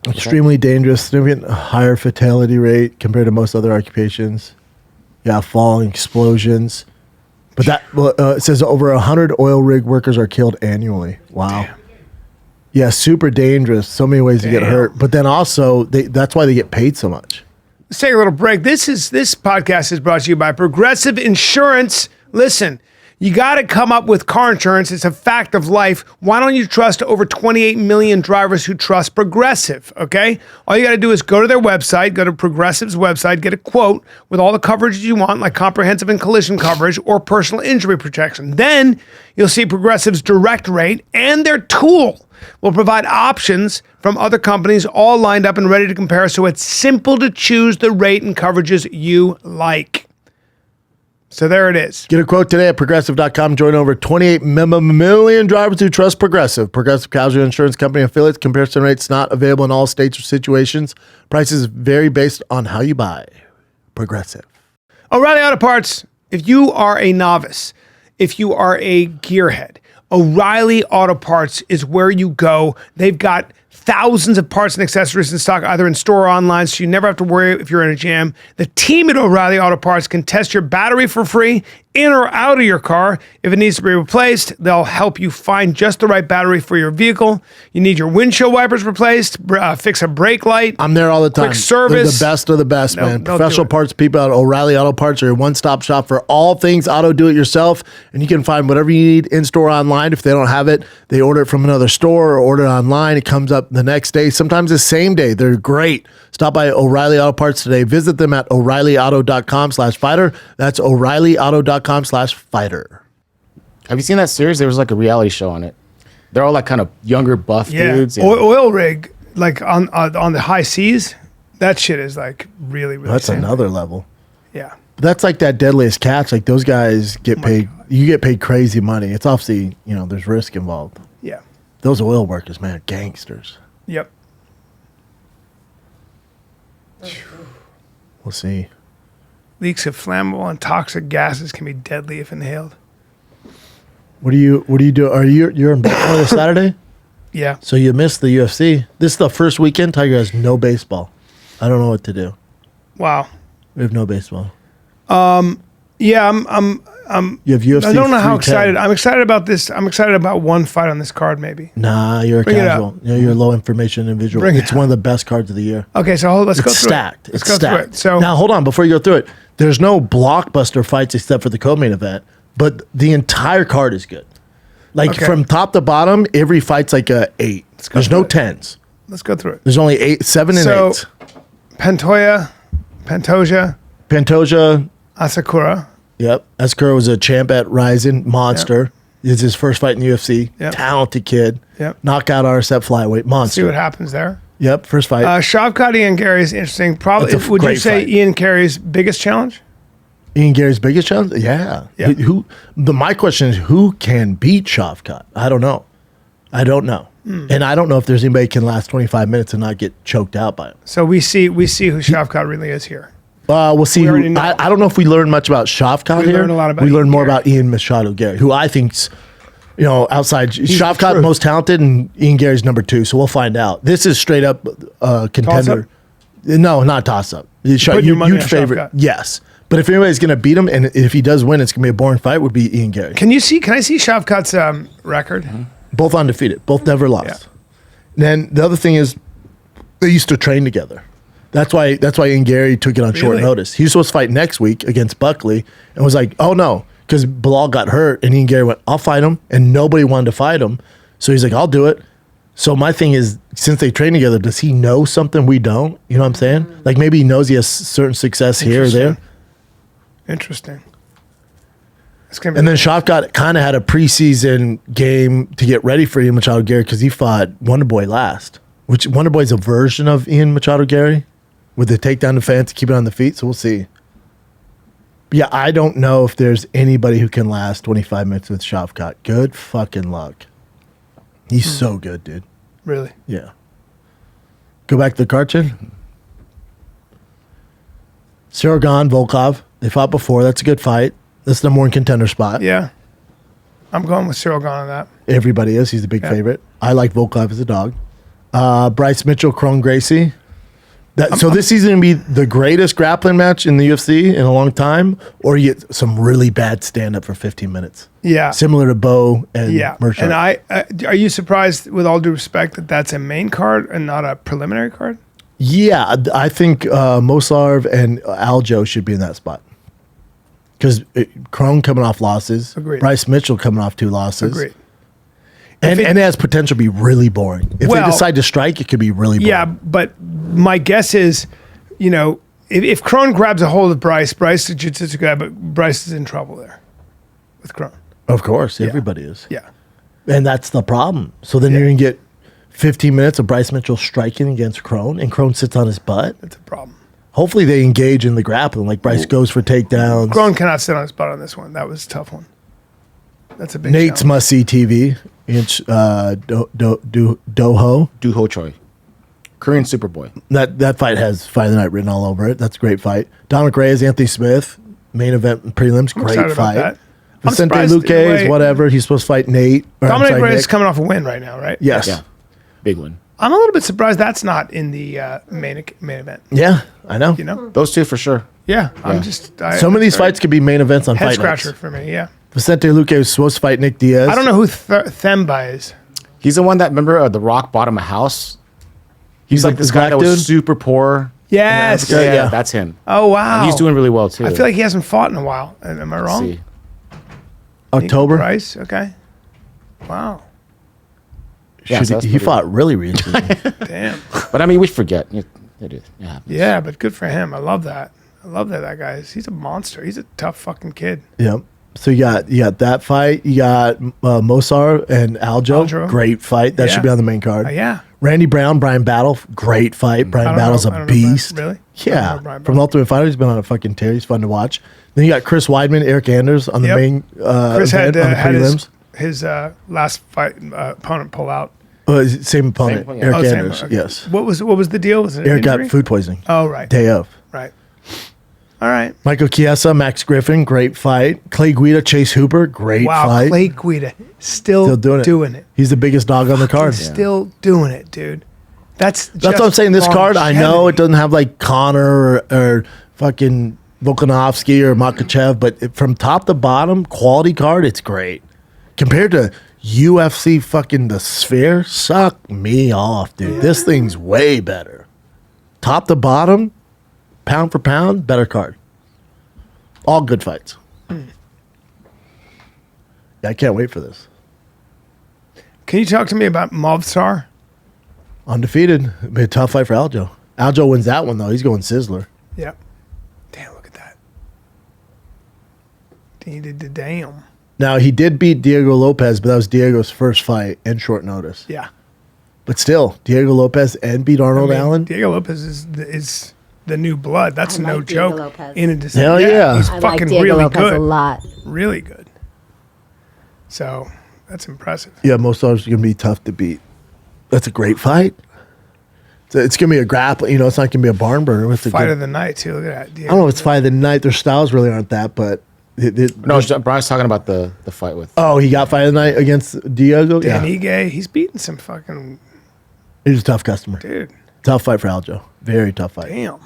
Extremely dangerous. Significant higher fatality rate compared to most other occupations. Yeah, falling explosions. But that it says over 100 oil rig workers are killed annually. Wow. Damn. Yeah, super dangerous. So many ways to get hurt. But then also, that's why they get paid so much. Let's take a little break. This podcast is brought to you by Progressive Insurance. Listen, you got to come up with car insurance. It's a fact of life. Why don't you trust over 28 million drivers who trust Progressive, okay? All you got to do is go to their website, go to Progressive's website, get a quote with all the coverage you want, like comprehensive and collision coverage or personal injury protection. Then you'll see Progressive's direct rate, and their tool will provide options from other companies all lined up and ready to compare, so it's simple to choose the rate and coverages you like. So there it is. Get a quote today at Progressive.com. Join over 28 million drivers who trust Progressive. Progressive Casualty Insurance Company affiliates. Comparison rates not available in all states or situations. Prices vary based on how you buy. Progressive. O'Reilly Auto Parts. If you are a novice, if you are a gearhead, O'Reilly Auto Parts is where you go. They've got thousands of parts and accessories in stock, either in store or online, so you never have to worry if you're in a jam. The team at O'Reilly Auto Parts can test your battery for free, in or out of your car. If it needs to be replaced, they'll help you find just the right battery for your vehicle. You need your windshield wipers replaced, fix a brake light. I'm there all the time. Quick service. They're the best of the best, man. Professional parts people at O'Reilly Auto Parts are your one-stop shop for all things auto do-it-yourself, and you can find whatever you need in-store, online. If they don't have it, they order it from another store or order it online. It comes up the next day, sometimes the same day. They're great. Stop by O'Reilly Auto Parts today. Visit them at O'ReillyAuto.com/fighter. That's O'ReillyAuto.com/fighter. Have you seen that series? There was like a reality show on it. They're all like kind of younger, buff dudes. Yeah. Oil rig, like on the high seas, that shit is like really, really That's sandy. another level. Yeah. That's like that Deadliest Catch. Like those guys get paid. You get paid crazy money. It's obviously, there's risk involved. Yeah. Those oil workers, man, are gangsters. Yep. We'll see. Leaks of flammable and toxic gases can be deadly if inhaled. What do you do? You're in Baltimore this Saturday? Yeah. So you missed the UFC. This is the first weekend Tiger has no baseball. I don't know what to do. Wow. We have no baseball. Yeah, You have UFC. I don't know how 310. excited. I'm excited about this. I'm excited about one fight on this card, maybe. Nah, you're a Bring it casual. up. You're a low information individual. Bring it It's one of the best cards of the year. Okay, so let's go It's through stacked. it. Let's It's go stacked. through it. So now, hold on. Before you go through it, there's no blockbuster fights except for the co-main event, but the entire card is good. Like Okay. from top to bottom, every fight's like a 8. There's no 10s. let's go through it. There's only 8, 7 and So 8. Pantoja, Pantoja. Asakura. Yep. Asakura was a champ at Ryzen. Monster. It's his first fight in the UFC. Yep. Talented kid. Yep. Knockout RS at flyweight. Monster. See what happens there. Yep. First fight. Shavkat Ian Gary is interesting. Probably, That's a would you great say fight. Ian Gary's biggest challenge? Ian Gary's biggest challenge? Yeah. Yeah. My question is, who can beat Shavkat? I don't know. And I don't know if there's anybody who can last 25 minutes and not get choked out by him. So we see who Shavkat really is here. We'll see. We already know. I don't know if we learned much about Shavkat here. learned a lot about we learned Ian more Gary. about Ian Machado Gary, who I think's, outside the Shavkat truth. most talented and Ian Gary's number 2. So we'll find out. This is straight up contender. Toss-up? No, not toss up. putting your money on Shavkat? Yes. But if anybody's going to beat him, and if he does win, it's going to be a boring fight, would be Ian Gary. Can I see Shavkat's record? Both undefeated. Both never lost. Yeah. Then the other thing is they used to train together. That's why Ian Gary took it on short Really? notice. He was supposed to fight next week against Buckley and was like, oh no, because Bilal got hurt and Ian Gary went, I'll fight him. And nobody wanted to fight him. So he's like, I'll do it. So my thing is, since they train together, does he know something we don't? You know what I'm saying? Like maybe he knows he has certain success here or there. Interesting. It's gonna be And then Shavkat kind of had a preseason game to get ready for Ian Machado Gary because he fought Wonder Boy last, which Wonder Boy's a version of Ian Machado Gary with the takedown defense to keep it on the feet. So we'll see. But yeah, I don't know if there's anybody who can last 25 minutes with Shavkat. Good fucking luck. He's so good, dude. really. Yeah. Go back to the card, Chin. Saragon, Volkov. They fought before. That's a good fight. That's the number 1 contender spot. Yeah. I'm going with Cyril Gahn on that. Everybody is. He's the big favorite. I like Volkov as a dog. Bryce Mitchell, Crone Gracie. So this is going to be the greatest grappling match in the UFC in a long time, or you get some really bad stand-up for 15 minutes. Yeah. Similar to Bo and Yeah. Merchant. And are you surprised, with all due respect, that that's a main card and not a preliminary card? Yeah, I think Mosarv and Aljo should be in that spot. Because Crone coming off losses. Agreed. Bryce Mitchell coming off 2 losses. Agreed. And it has potential to be really boring. If they Well, decide to strike, it could be really boring. Yeah, but my guess is, if Crone grabs a hold of Bryce is a jiu-jitsu guy, but Bryce is in trouble there with Crone. Of course, everybody is. Yeah. And that's the problem. So then you're going to get 15 minutes of Bryce Mitchell striking against Crone, and Crone sits on his butt. That's a problem. Hopefully they engage in the grappling, like Bryce goes for takedowns. Crone cannot sit on his butt on this one. That was a tough one. That's a big Nate's challenge. must-see TV. Doho. Duho Choi, Korean Superboy. That fight has Fight of the Night written all over it. That's a great fight. Dominic Reyes, Anthony Smith, main event prelims, great excited about fight. that. I'm Vicente surprised Luque in a is way- whatever. He's supposed to fight Nate. Dominic Reyes is Nick. coming off a win right now, right? Yes. Yeah, big one. I'm a little bit surprised that's not in the main event. Yeah, I know. Those two for sure. Yeah, I'm just. Some of these fights could be main events on head fight scratcher nights. for me. Yeah, Vicente Luque was supposed to fight Nick Diaz. I don't know who Themba is. He's the one that, remember, The Rock bought him a house. He's like the this guy that black was dude? super poor. Yes. Yeah. That's him. Oh wow. And he's doing really well too. I feel like he hasn't fought in a while. Am I wrong? See. October. Price. Okay. Wow. Yeah, Should so that's he pretty fought really recently. Damn. But I mean, we forget. It is. It happens. Yeah, but good for him. I love that. I love that guy is. He's a monster. He's a tough fucking kid. Yep. So you got that fight. You got Mosar and Aljo. Great fight. That Yeah. should be on the main card. Yeah. Randy Brown, Brian Battle. Great fight. Brian Battle's a beast. Really? Yeah. Brian From the Ultimate Fighter, he's been on a fucking tear. He's fun to watch. Then you got Chris Weidman, Eric Anders on the Yep. main Chris event had on the had prelims. his last fight opponent pull out. Same opponent, Same, yeah. Eric Same, Anders. okay. Yes. What was the deal? Was it an Eric injury? got food poisoning. Oh right. Day of. Right. All right. Michael Chiesa, Max Griffin, great fight. Clay Guida, Chase Hooper, great Wow. fight. Clay Guida still Doing it. He's the biggest dog on the card. He's still doing it, dude. That's what I'm saying. This card, I know it doesn't have like Connor or fucking Volkanovski or Makachev, but from top to bottom, quality card, it's great. Compared to UFC fucking the Sphere, suck me off, dude. This thing's way better. Top to bottom, pound for pound, better card. All good fights. Yeah, I can't wait for this. Can you talk to me about Movsar? Undefeated. It'll be a tough fight for Aljo. Aljo wins that one, though. He's going Sizzler. Yep. Damn, look at that. Damn. Now, he did beat Diego Lopez, but that was Diego's first fight in short notice. Yeah. But still, Diego Lopez and beat Arnold Allen. Diego Lopez is the new blood. That's I no like Diego joke. Lopez. In a decision. Hell yeah. He's I fucking like Diego really Lopez good. a lot. Really good. So that's impressive. Yeah, most stars are going to be tough to beat. That's a great fight. It's going to be a grapple. You know, it's not going to be a barn burner. It's a Fight good, of the night, too. Look at that. I don't know if it's fight of the night. Their styles really aren't that, but. No, Brian's talking about the fight with. Oh, he got fight of the night against Diego? Dan Yeah. Ige, he's beating some fucking He's a tough customer. dude. Tough fight for Aljo. Very tough fight. Damn.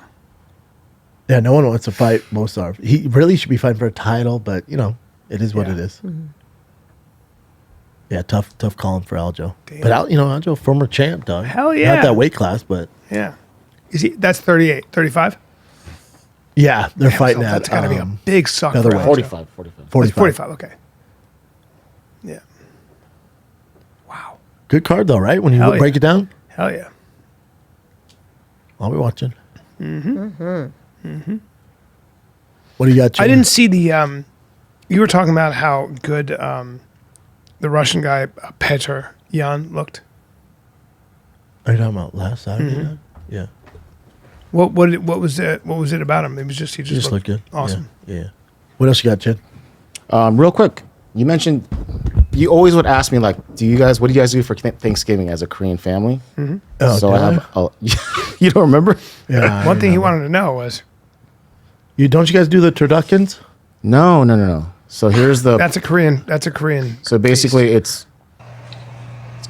Yeah, no one wants to fight Mosar. He really should be fighting for a title, but, you know, it is what Yeah. it is. Yeah, tough calling for Aljo. Damn. But, Aljo, former champ, dog. Hell yeah. Not that weight class, but, Yeah. Is he? That's 38, 35? yeah, they're fighting so at that's got to be a big suck for featherweight. Aljo. 45. 45. 45, okay. Yeah. Wow. Good card, though, right? When you Hell yeah. break it down, Hell yeah. I'll be watching. What do you got, Jim? I didn't see the. You were talking about how good the Russian guy Petr Yan looked. Are you talking about last Saturday? Mm-hmm. night? Yeah. What was it? What was it about him? It was just he He just looked good. awesome. Yeah. What else you got, Jen? Real quick, you mentioned you always would ask me like, what do you guys do for Thanksgiving as a Korean family? Oh, So did I have. You don't remember? Yeah. One thing he wanted to know was Don't you guys do the turduckens? No. So here's the. that's a Korean. So basically, it's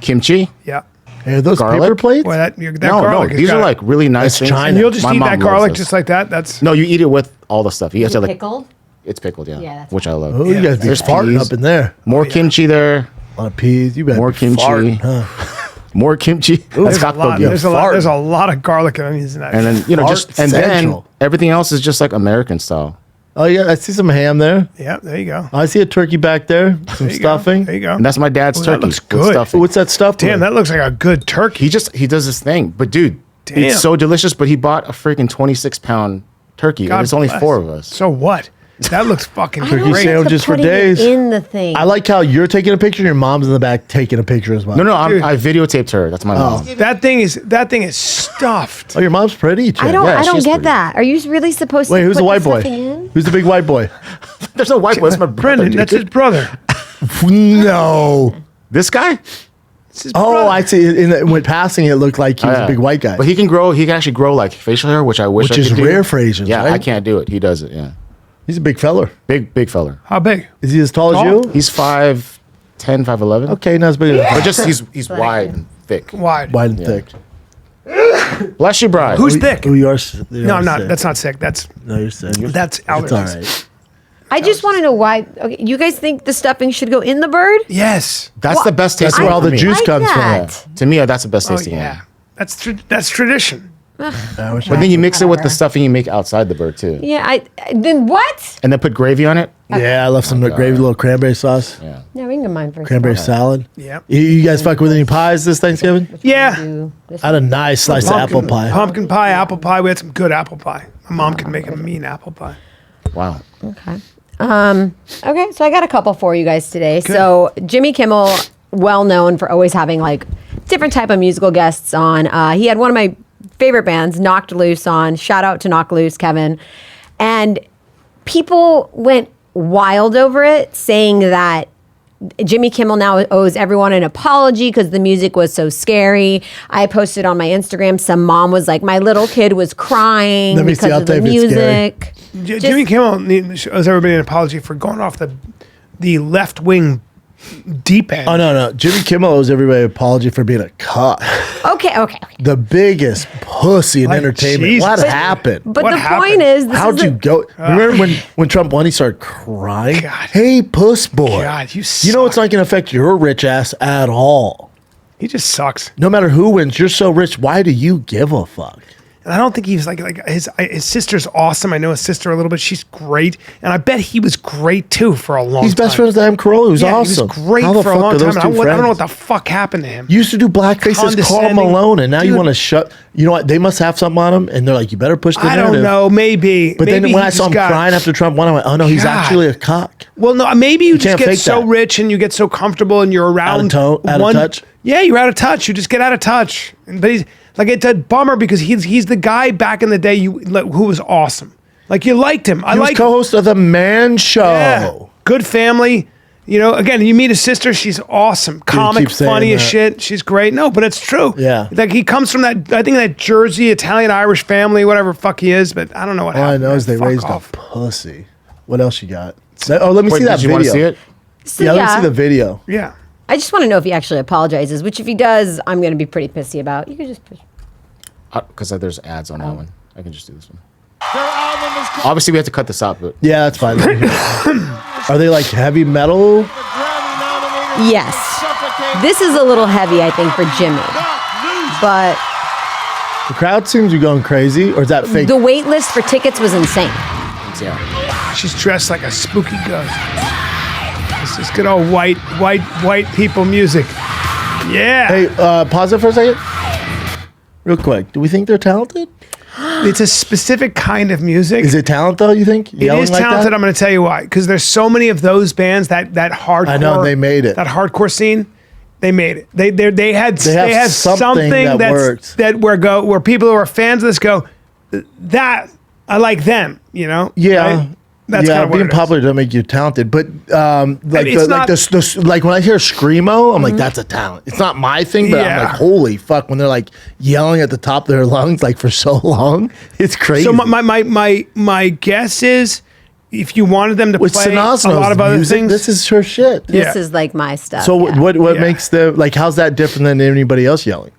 kimchi. Yeah. Hey, are those Garlic? paper plates? Well, that No, garlic. has these are got- like really nice That's things. China. And you'll just My eat mom that loves garlic this. just like that. That's No, you eat it with all the stuff. You have Is to it like. pickled? It's pickled, yeah. Yeah, that's which I love. Oh, you guys be There's farting peas. up in there. More kimchi there. A lot of peas. You better More be kimchi. farting, huh? More kimchi. That's there's a lot. Tteokbokki. There's a lot of garlic and onions in that. And then Fart just and central. then everything else is just like American style. Oh, yeah. I see some ham there. yeah, there you go. I see a turkey back there. Some There you go. stuffing. There you go. And that's my dad's Ooh, that turkey. looks with good. stuffing. What's that stuff? Damn, that looks like a good turkey. He does this thing, but dude, Damn. it's so delicious. But he bought a freaking 26-pound turkey, God and it's only bless. 4 of us. So what? That looks fucking I don't Turkey great. get the sandwiches for putting it days. in the thing. I like how you're taking a picture and your mom's in the back taking a picture as well. No, Dude. I videotaped her. That's my mom. That thing is stuffed. Oh, your mom's pretty. Jen. I don't she's get pretty. that. Are you really supposed Wait, to who's put the white the boy? stuffing in? Who's the big white boy? There's no white boy. It's my brother, Brendan, dude. that's his brother. No. This guy. It's his Oh, brother. I see. When passing, it looked like he was a big white guy. But he can grow. He can actually grow like facial hair, which I wish Which I is could do. rare for Asians, Yeah, right? I can't do it. He does it. Yeah, He's a big feller. big feller. How big? Is he as tall as Tall? you? He's 5'10", 5'11". Okay, not as big as But just he's wide and thick. Wide. wide and thick. Bless you, Brian. Who's thick? Oh, you are. No, I'm not. That's not sick. No, you're sick. That's It's all allergies. right. I just want to know why. Okay, you guys think the stuffing should go in the bird? Yes. That's the best tasting. That's where all for the me. juice like comes that. from. To me, that's the best Oh tasting yeah. one. That's tradition. I wish But I- then you mix it with the Whatever. stuffing you make outside the bird too, Yeah, then what? and then put gravy on it. yeah, I left some gravy, little cranberry sauce, Yeah. No, we can get mine first. cranberry salad. Yeah. You guys fuck with any pies this Thanksgiving? Yeah. I had a nice slice of apple pie. Pumpkin pie, apple pie. We had some good apple pie. My mom can make a mean apple pie. Wow. Okay. Okay, so I got a couple for you guys today. So Jimmy Kimmel, well known for always having like different type of musical guests on. He had one of my favorite bands, Knocked Loose, on. Shout out to Knocked Loose, Kevin. And people went wild over it, saying that Jimmy Kimmel now owes everyone an apology because the music was so scary. I posted on my Instagram, some mom was like, my little kid was crying Let me see, because I'll of the tell you if it's scary. music. Jimmy Kimmel owes everybody an apology for going off the left wing deep end. Oh no. Jimmy Kimmel owes everybody an apology for being a cuck. Okay. The biggest pussy in Like, entertainment. Jesus. What happened? But What the happened? point is, this How'd is you go? Remember when Trump won, he started crying? God. Hey, puss boy. God, you know it's suck. not going to affect your rich ass at all. He just sucks. No matter who wins, you're so rich. Why do you give a fuck? And I don't think he's like his sister's awesome. I know his sister a little bit. She's great. And I bet he was great too for a long time. He's best friends with Adam Carolla, who's Yeah, awesome. he was great How the for a fuck long are time. those And I two don't know friends? what the fuck happened to him. You used to do blackface as Carl Condescending. Malone, and now you Dude. want to shut. You know what? They must have something on him, and they're like, you better push the I narrative. don't know. Maybe. But maybe then when he I saw just him got- crying after Trump won, I went, oh no, he's God. actually a cock. Well, no, maybe you just can't get fake so that. rich and you get so comfortable and you're around out of touch? Yeah, you're out of touch. You just get out of touch. But he's like, it's a bummer because he's the guy back in the day who was awesome. Like you liked him. I He was like co-host of the Man Show. Yeah. Good family. You know, again, you meet his sister. She's awesome. Comic, keep saying funny as that. shit. She's great. No, but it's true. Yeah. Like he comes from that, I think that Jersey, Italian, Irish family, whatever fuck he is, but I don't know what All I happened. know is they Fuck raised off. a pussy. What else you got? Oh, let me Wait, see that did you video. want to see it? So, Yeah, let me see the video. Yeah. I just want to know if he actually apologizes, which if he does, I'm going to be pretty pissy about. You could just push. Because there's ads on that one. I can just do this one. Obviously, we have to cut this out, but Yeah, that's fine. Are they like heavy metal? Yes. This is a little heavy, I think, for Jimmy. But The crowd seems to be going crazy, or is that fake? the wait list for tickets was insane. yeah. She's dressed like a spooky ghost. This is good old white people music. Yeah. Hey, pause it for a second. Real quick. Do we think they're talented? It's a specific kind of music. Is it talent though? You think? It is talented. I'm going to tell you why. Because there's so many of those bands that hardcore. I know, they made it. That hardcore scene, they made it. They had have something that works. where people who are fans of this go, that I like them. You know. Yeah. Right? That's kind of what being it is. popular doesn't make you talented, but like it's the, like not- this like when I hear screamo, I'm like, that's a talent. It's not my thing, but I'm Yeah. like, holy fuck! When they're like yelling at the top of their lungs like for so long, it's crazy. So my guess is, if you wanted them to With play Sanaz a lot of other music, things, this is her shit. This Yeah. is like my stuff. So yeah. what Yeah. makes the like? How's that different than anybody else yelling?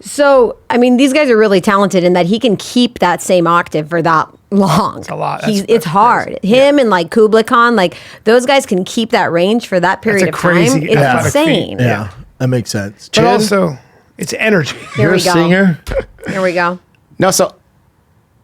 So, I mean, these guys are really talented in that he can keep that same octave for that long. It's a lot. It's That's hard. crazy. Him and like Kubla Khan, like those guys can keep that range for that period a of crazy time. It's athletic feat. insane. Yeah, that makes sense. but Chin, also it's energy. Here you're we a go. singer. Here we go. No, so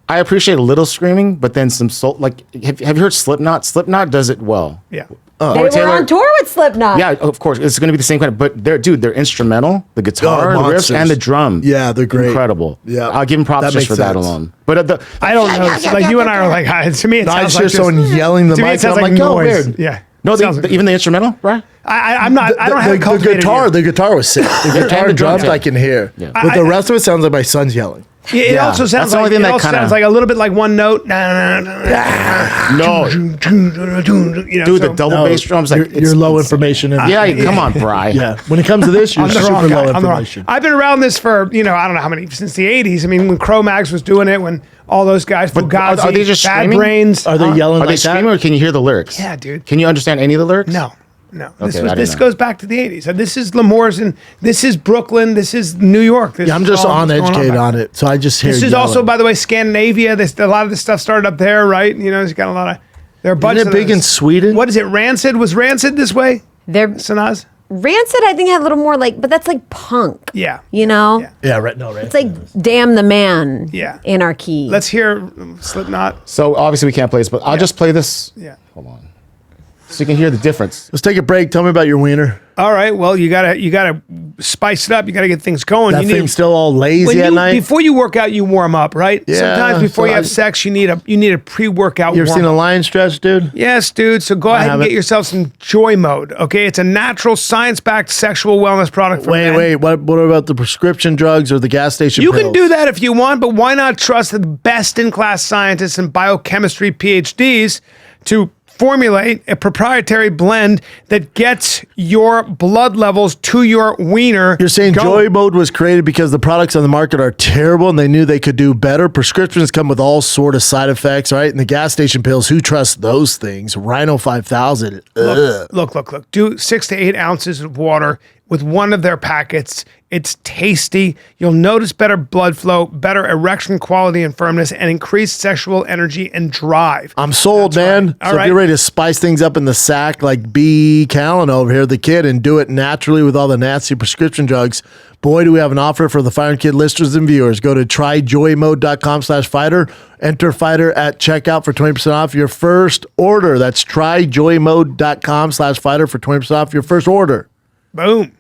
I appreciate a little screaming, but then some soul. Like, have you heard Slipknot? Slipknot does it well. Yeah. They were Taylor- on tour with Slipknot. Yeah, of course. It's going to be the same kind of, but they're instrumental, the guitar, the riffs, monsters. and the drum. Yeah, they're great. Incredible. Yeah. I'll give them props That just for makes that sense. alone. But I don't know. It's like you and I are like, to me, it I sounds just like hear someone yelling the to me, mic. it sounds and I'm like like, oh, noise. weird. Yeah. no, Sounds like- even the instrumental, right? I'm not. I don't have the cultivated guitar. ear. The guitar was sick. The guitar And the and drums drums, I can hear, Yeah. but the rest of it sounds like my son's yelling. It Yeah, also that's sounds the only like thing it that also kinda- sounds like a little bit like one note. No, You know, dude, the so- double No, bass drums, like you're low information. Yeah, come on, Bri. Yeah. When it comes to this, you're I'm the super wrong low guy. I'm the wrong. information. I've been around this for I don't know how many since the '80s. I mean, when Cro-Mags was doing it, when all those guys, But Fugazi, are they just Bad screaming? Brains, Are they yelling Are they like screaming that? or can you hear the lyrics? Yeah, dude. Can you understand any of the lyrics? No. Okay, I didn't This know. goes back to the '80s. And this is L'Amour's and this is Brooklyn. This is New York. This Yeah, I'm is just all that's going uneducated back on it, so I just hear. This is yelling. also, by the way, Scandinavia. A lot of this stuff started up there, right? You know, it's got a lot of. There are a bunch Isn't it of big those. in Sweden? What is it? Rancid was Rancid this way. They're Sanaz. Rancid, I think, had a little more like, but that's like punk. Yeah. You know? Yeah. Yeah, right. No, right. It's like Damn the Man. Yeah. Anarchy. Let's hear Slipknot. So obviously we can't play this, but I'll just play this. Yeah. Hold on. So you can hear the difference. Let's take a break. Tell me about your wiener. All right. Well, you gotta spice it up. You gotta get things going. That you thing's still all lazy when at you, night. before you work out, you warm up, right? Yeah, Sometimes before so you have I- sex, you need a pre-workout. You ever warm seen up. a lion stretch, dude? Yes, dude. So go ahead and haven't. get yourself some Joy Mode. Okay, it's a natural, science-backed sexual wellness product. For men. Wait. What about the prescription drugs or the gas station? You can pills? do that if you want, but why not trust the best-in-class scientists and biochemistry PhDs to formulate a proprietary blend that gets your blood levels to your wiener. You're saying going. Joy Mode was created because the products on the market are terrible and they knew they could do better. Prescriptions come with all sort of side effects, right? And the gas station pills, who trusts those things? Rhino 5000. Look. Do 6 to 8 ounces of water with one of their packets. It's tasty. You'll notice better blood flow, better erection quality and firmness, and increased sexual energy and drive. I'm sold, man. Right. So if you're ready to spice things up in the sack like B. Callen over here, the kid, and do it naturally with all the nasty prescription drugs, boy, do we have an offer for the Fire and Kid listeners and viewers. Go to tryjoymode.com/fighter. Enter fighter at checkout for 20% off your first order. That's tryjoymode.com/fighter for 20% off your first order. Boom.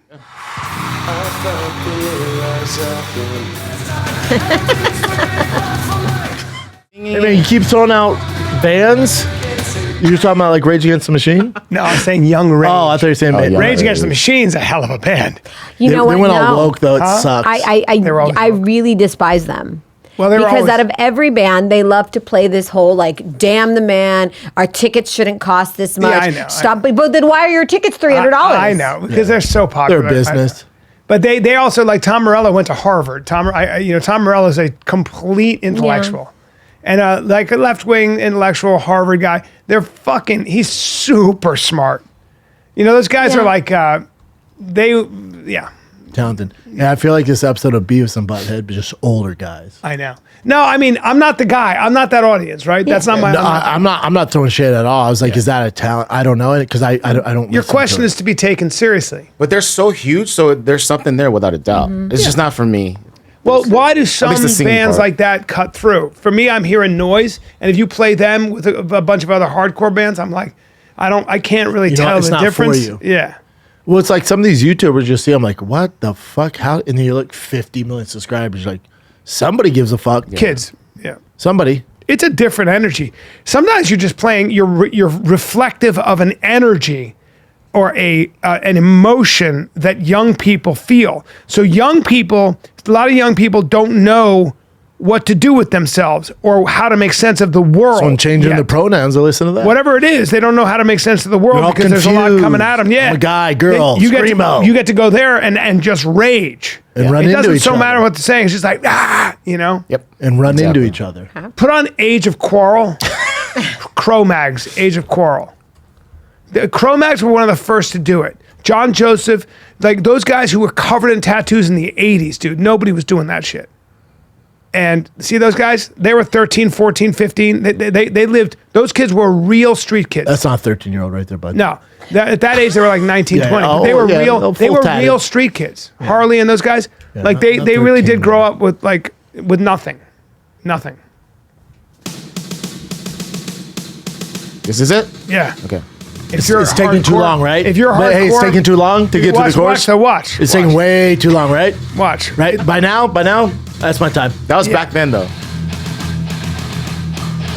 Hey man, you keep throwing out bands. You're talking about like Rage Against the Machine? No, I was saying Young Rage. Oh, I thought you were saying band. Rage Against the Machine's a hell of a band. You know what? They went all No. woke though. It sucks. always I really despise them. Well, they were because always- out of every band, they love to play this whole like, damn the man, our tickets shouldn't cost this much. I know, Stop. But then why are your tickets $300? I know, because they're so popular. They're a business. But they also, like Tom Morello went to Harvard. Tom Morello is a complete intellectual. And like a left-wing intellectual Harvard guy. He's super smart. You know, those guys are like, Talented. Yeah, I feel like this episode of Beavis and Butthead, but just older guys. I know. No, I mean, I'm not the guy. I'm not that audience, right? That's not my. No, I'm not throwing shade at all. I was like, is that a talent? I don't know it because I don't. Your listen question to is to be taken seriously. But they're so huge, so there's something there without a doubt. It's just not for me. Well, why do some least the singing bands part. like that cut through? For me, I'm hearing noise, and if you play them with a bunch of other hardcore bands, I'm like, I can't really You know, tell it's the not for difference. you. Yeah. Well, it's like some of these YouTubers you see. I'm like, what the fuck? How? And then you look 50 million subscribers. You're like, somebody gives a fuck. Kids. Yeah. Somebody. It's a different energy. Sometimes you're just playing. You're reflective of an energy or an emotion that young people feel. So a lot of young people don't know what to do with themselves or how to make sense of the world. Someone changing yet. the pronouns. I listen to that. Whatever it is, they don't know how to make sense of the world They're all because there's a lot confused. coming at them. Yeah, I'm a guy, girl, You screamo. get to go there and just rage And run it into doesn't each so other. matter what they're saying. It's just like you know. Yep. And run into Exactly. each other. Put on Age of Quarrel, Cro-Mags, Age of Quarrel. The Cro-Mags were one of the first to do it. John Joseph, like those guys who were covered in tattoos in the 80s, dude. Nobody was doing that shit. And see those guys? They were 13, 14, 15. They lived, those kids were real street kids. That's not a 13-year-old right there, bud. No. At that age, they were like 19, Yeah, 20. oh, But they were yeah, real. they'll They full were tatted. real street kids. Harley and those guys, like they not really 13, did grow man. up with with nothing. This is it? Yeah. Okay. If you're It's taking too hardcore- long, right? If you're hardcore, Hey, it's taking too long to get to the course? Watch. It's taking way too long, right? Watch. Right? By now, that's my time. That was back then, though.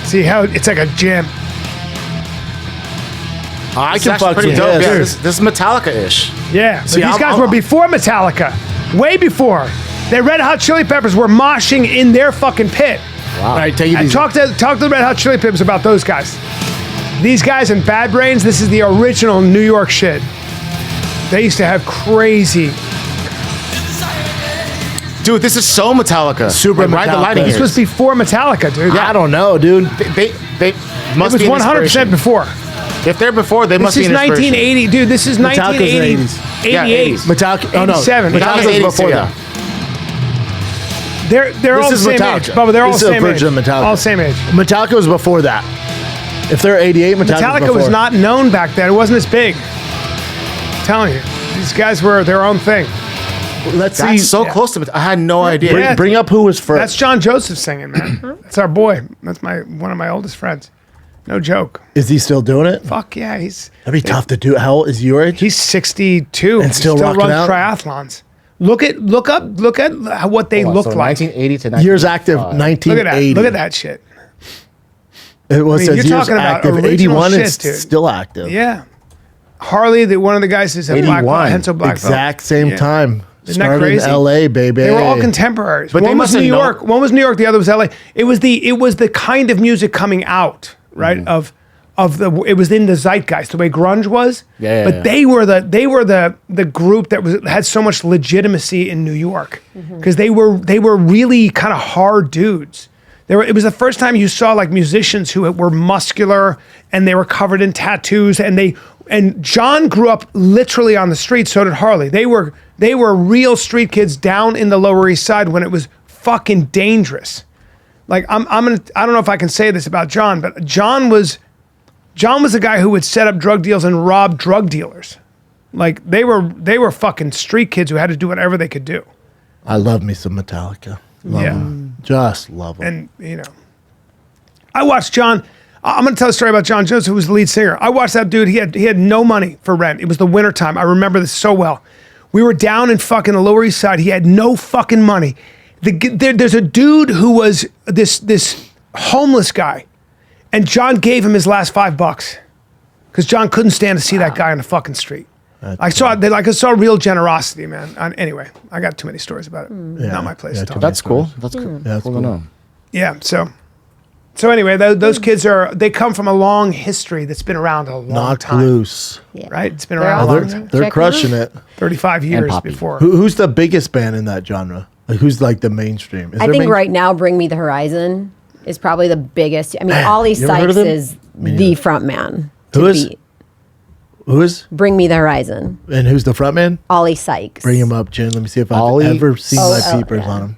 See how it's like a gym. I It's can actually fuck pretty with dope. this. Yeah, this is Metallica-ish. Yeah. But See, these I'm- guys I'm- were before Metallica. Way before. The Red Hot Chili Peppers were moshing in their fucking pit. All right, take it And easy. talk to the Red Hot Chili Peppers about those guys. These guys in Bad Brains, this is the original New York shit. They used to have crazy. Dude, this is so Metallica. Super like, Ride the Metallica. Lightning This Years. was before Metallica, dude. I don't know, dude. They It must was be an 100% inspiration. before. If they're before, they This must be is an inspiration. 1980, dude. This is Metallica's in the 1980, 80s. 88. Yeah, 80s. Metallica. Oh, no. 87. Metallica was 80s, before yeah. that. They're all the is same Metallica. age, Bubba. They're all This the is a same age. version of Metallica. All the same age. Metallica was before that. If they're 88, Metallica was not known back then. It wasn't as big. I'm telling you, these guys were their own thing. Let's see. That's so close to it. I had no idea. Yeah. Bring up who was first. That's John Joseph singing, man. That's our boy. That's one of my oldest friends. No joke. Is he still doing it? Fuck yeah, he's That'd be tough to do. How old is your age? he's 62 And still he rocking runs out? triathlons. Look at what they Hold on, look so like. 1980 to 1985. Years active, Look at 1980. that. Look at that shit. It was I mean, says you're years talking about active. original 81 shit, is dude. still active. Yeah. Harley, one of the guys is a black belt, 81. Henso black belt. Exact same Yeah. time. Isn't that Started crazy? in LA, baby. They were all contemporaries. But one they was must New have known- York. One was New York. The other was LA. It was the kind of music coming out, right? Mm-hmm. Of it was in the zeitgeist, the way grunge was. But they were the group that had so much legitimacy in New York because they were really kind of hard dudes. It was the first time you saw like musicians who were muscular and they were covered in tattoos, and John grew up literally on the street. So did Harley. They were real street kids down in the Lower East Side when it was fucking dangerous. Like I don't know if I can say this about John, but John was a guy who would set up drug deals and rob drug dealers. Like they were fucking street kids who had to do whatever they could do. I love me some Metallica. Love them. Just love them. And I watched John. I'm going to tell a story about John Jones, who was the lead singer. I watched that dude. He had no money for rent. It was the wintertime. I remember this so well. We were down in fucking the Lower East Side. He had no fucking money. There's a dude who was this homeless guy, and John gave him his last $5 because John couldn't stand to see that guy on the fucking street. I saw real generosity, man. Anyway, I got too many stories about it. Not my place to talk. That's cool. That's cool. That's cool to know. Yeah. So anyway, those kids they come from a long history that's been around a long time. Knocked loose. Yeah. Right? It's been around a long time. They're crushing it. 35 years before. Who's the biggest band in that genre? Like who's like the mainstream? I think right now, Bring Me the Horizon is probably the biggest. I mean, Oli Sykes is the front man. Who is? Bring Me the Horizon. And who's the front man? Oli Sykes. Bring him up, Jen. Let me see if I've ever seen my peepers on him.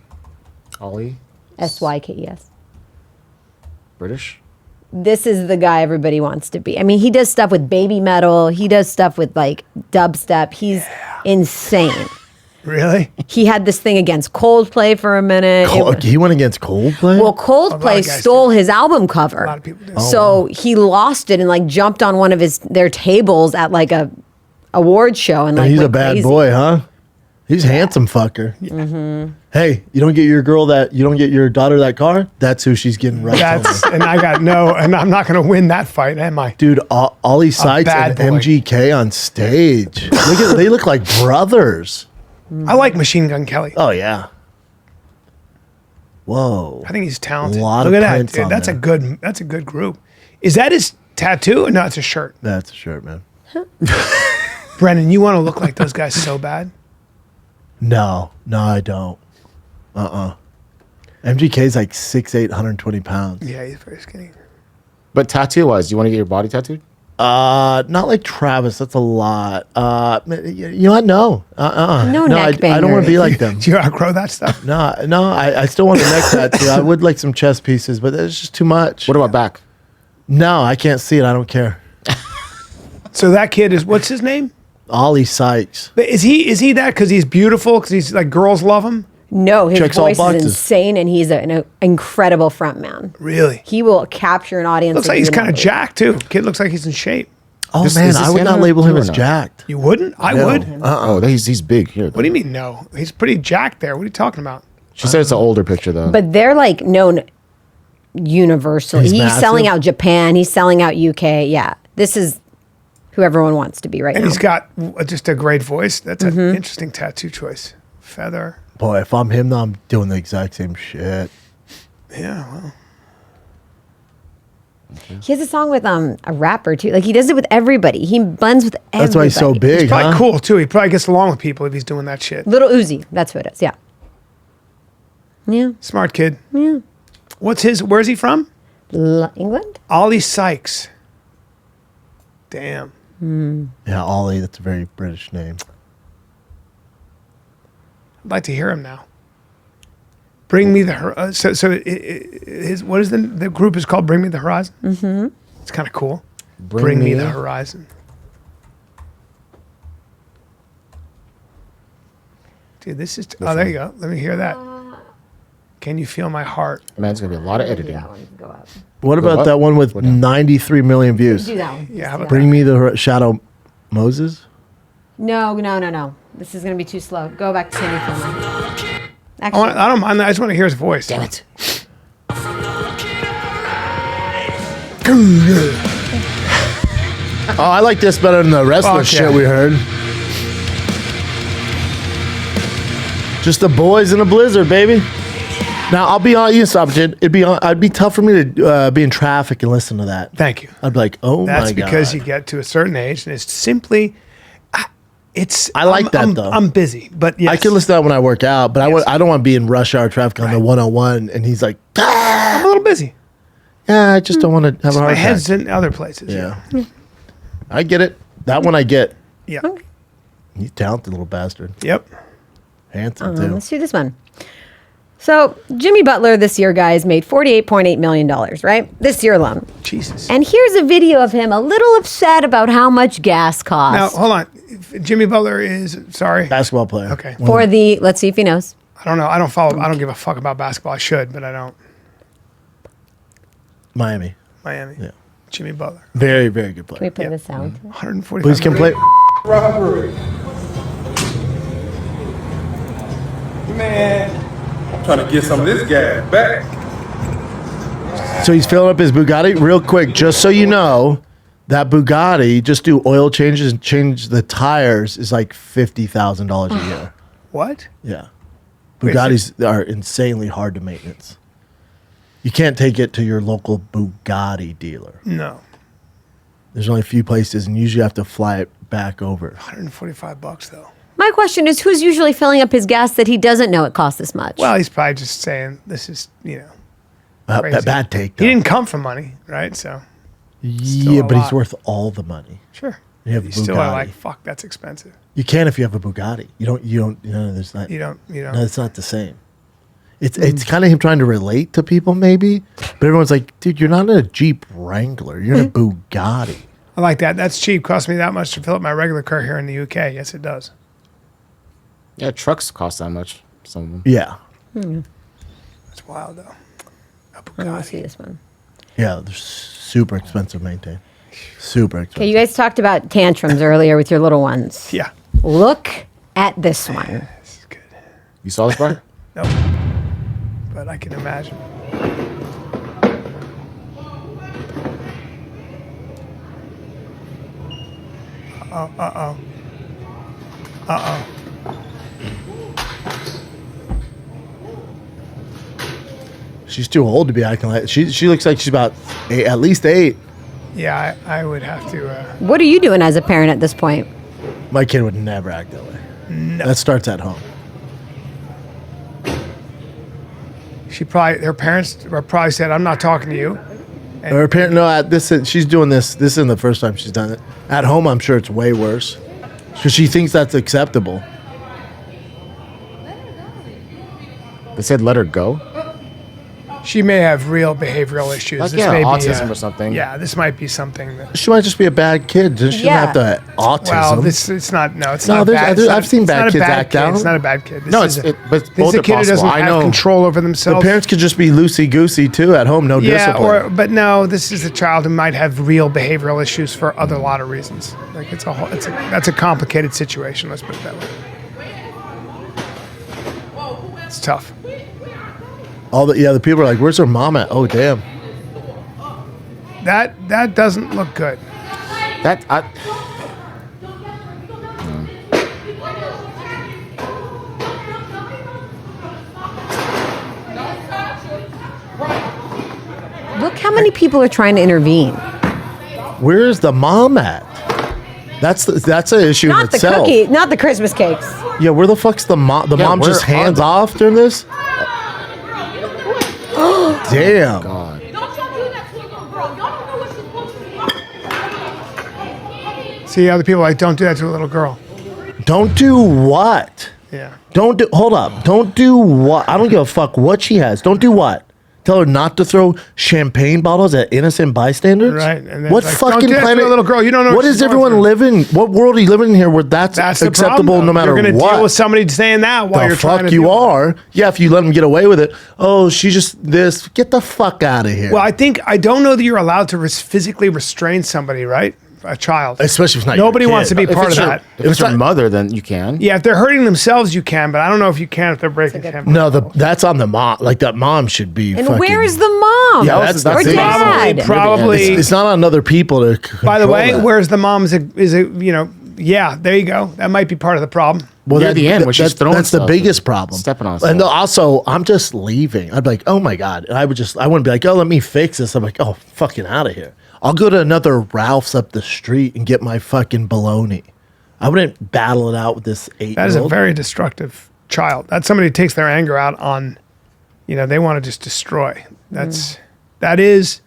Ollie? Sykes. British? This is the guy everybody wants to be. I mean, he does stuff with baby metal. He does stuff with like dubstep. He's insane. Really? He had this thing against Coldplay for a minute. He went against Coldplay? Well, Coldplay stole his album cover. A lot of people do. So he lost it and like jumped on one of their tables at like a award show and like he's went a bad crazy. boy, huh? He's a handsome fucker. Mm-hmm. Hey, you don't get your daughter that car? That's who she's getting right. And I'm not going to win that fight, am I? Dude, Oli Sykes and MGK on stage. They look like brothers. I like Machine Gun Kelly. Oh, yeah. Whoa. I think he's talented. Look at that, dude. That's a good group. Is that his tattoo? No, it's a shirt. That's a shirt, man. Brennan, you want to look like those guys so bad? No, I don't. MGK's like 6'8", 120 pounds. Yeah, he's very skinny. But tattoo-wise, do you want to get your body tattooed? Not like Travis. That's a lot. You know what? No. No neck I don't want to be like them. Do you outgrow that stuff? No. I still want a neck tattoo. I would like some chest pieces, but it's just too much. What about back? No, I can't see it. I don't care. So that kid what's his name? Oli Sykes. But is he that because he's beautiful? Because he's like girls love him? No, his Checks all voice is boxes. insane, and he's an incredible front man. Really? He will capture an audience. Looks like he's kind of jacked too. Kid looks like he's in shape. Oh Is man, this I would him not or label him or as not? jacked. You wouldn't? I would. Oh, he's big here. What do you mean no? He's pretty jacked there. What are you talking about? She said it's an older picture though. But they're like known universally. He's He's massive. selling out Japan. He's selling out UK. Yeah, this is who everyone wants to be right And now. he's got just a great voice. That's an interesting tattoo choice. Feather. Boy, if I'm him, though, I'm doing the exact same shit. Yeah, well. He has a song with a rapper too. Like he does it with everybody. He blends with everybody. That's why he's so big, He's probably huh? cool too. He probably gets along with people if he's doing that shit. Little Uzi. That's who it is. Yeah. Yeah. Smart kid. Yeah. Where's he from? England? Oli Sykes. Damn. Yeah, Ollie, that's a very British name. I'd like to hear him now. Bring Me the Horizon. What is the group is called? Bring Me the Horizon? Mm-hmm. It's kind of cool. Bring Me the Horizon. Dude, this is... there you go. Let me hear that. Can You Feel My Heart? Man, it's going to be a lot of editing. That one go up. What about that one with 93 million views? Do that one. Yeah, how about Bring Me the Shadow Moses? No. This is going to be too slow. Go back to Sandy Filmer. I don't mind that. I just want to hear his voice. Damn it. Oh, I like this better than the wrestler Fuck yeah. shit we heard. Just the boys in a blizzard, baby. Now I'll be honest, it'd be tough for me to be in traffic and listen to that. Thank you. I'd be like, oh my god. That's because you get to a certain age and it's simply, I like that though. I'm busy, but yes. I can listen to that when I work out, but I don't want to be in rush hour traffic on the 101 and he's like, I'm a little busy. yeah, I just don't want to have a heart My attack. head's in other places. Yeah. I get it. That one I get. Yeah. He's a talented little bastard. Yep. Handsome too. Let's do this one. So Jimmy Butler this year, guys, made $48.8 million, right? This year alone. Jesus. And here's a video of him a little upset about how much gas Now, costs. hold on. Jimmy Butler is, sorry. Basketball player. Okay. For the, let's see if he knows. I don't know. I don't follow. I don't give a fuck about basketball. I should, but I don't. Miami. Yeah. Jimmy Butler. Very, very good Can we player. play Yeah. the sound? 145. Please can play. Robbery. Man. Trying to get some of this gas back. So he's filling up his Bugatti real quick, just so you know. That Bugatti, just do oil changes and change the tires, is like $50,000 a year. What? Yeah. Wait, Bugattis are insanely hard to maintenance. You can't take it to your local Bugatti dealer. No. There's only a few places, and usually you have to fly it back over. $145 though. My question is, who's usually filling up his gas that he doesn't know it costs this much? Well, he's probably just saying this is, crazy. Bad take, though. He didn't come from money, right? So Yeah, a but he's lot. worth all the money. sure. You have a He's still Bugatti. like, fuck, that's expensive. You can if you have a Bugatti. You don't, there's not. You don't. No, it's not the same. It's kind of him trying to relate to people, maybe. But everyone's like, dude, you're not in a Jeep Wrangler. You're in a Bugatti. I like that. That's cheap. Cost me that much to fill up my regular car here in the UK. Yes, it does. Yeah, trucks cost that much. Some of them. Yeah. That's wild, though. A Let's see Bugatti. this one. Yeah, they're super expensive to maintain. Super expensive. Okay, you guys talked about tantrums earlier with your little ones. Yeah. Look at this one. This is good. You saw this, Bryan? Nope. But I can imagine. She's too old to be acting like she looks like she's about at least 8. Yeah, I would have to. What are you doing as a parent at this point? My kid would never act that way. No. That starts at home. Her parents were probably said, "I'm not talking to you." Her parent, no, she's doing this. This isn't the first time she's done it. At home, I'm sure it's way worse because she thinks that's acceptable. They said let her go. She may have real behavioral issues. Like, This yeah, may be, autism or something. Yeah, this might be something that. She might just be a bad kid. She doesn't have to autism. Well, it's not. No, it's No, not there's- bad. I've seen bad kids act kid. out. It's not a bad kid. This No, is but this both is a are kid who possible. doesn't I have know control over the themselves. parents could just be loosey-goosey too at home, no discipline. but no, this is a child who might have real behavioral issues for other lot of reasons. Like that's a complicated situation. Let's put it that way. It's tough. The people are like, "Where's her mom at?" Oh, damn. That doesn't look good. Look how many people are trying to intervene. Where's the mom at? That's an issue in Not the itself. cookie, not the Christmas cakes. Yeah, where the fuck's the mom? The Yeah, mom where just are hands they? off during this? Damn. God. Don't y'all do that to a little girl. Y'all don't know what she's supposed to do. See, other people are like, don't do that to a little girl. Don't do what? Yeah. Hold up. Don't do what? I don't give a fuck what she has. Don't do what? Tell her not to throw champagne bottles at innocent bystanders? Right, and then What it's like, fucking don't do that to planet? a little girl. You don't know What what is she's going everyone through. living? What world are you living in here where that's That's the acceptable problem, no matter You're gonna what? deal with somebody saying that while The you're trying fuck to you deal with it. are. Yeah, if you let them get away with it. Oh, she just this. Get the fuck out of here. Well, I don't know that you're allowed to physically restrain somebody, right? A child. Especially if it's not Nobody your wants kid. to be If part it's of your, that. if it's your mother, then you can. Yeah, if they're hurting themselves, you can, but I don't know if you can if they're breaking temper. No, that's on the mom. Like that mom should be. And fucking, where is the mom? Yeah, or that's the thing. dad? Probably. It's not on other people to. By the control way, that. where's the mom is a yeah, there you go. That might be part of the problem. Well, Near the end, when she's throwing that's the stuff biggest and problem. stepping on And stuff. also, I'm just leaving. I'd be like, oh my God. And I wouldn't be like, oh, let me fix this. I'm like, oh, fucking out of here. I'll go to another Ralph's up the street and get my fucking bologna. I wouldn't battle it out with this 8-year-old. That is a very destructive child. That's somebody who takes their anger out on, they want to just destroy. That is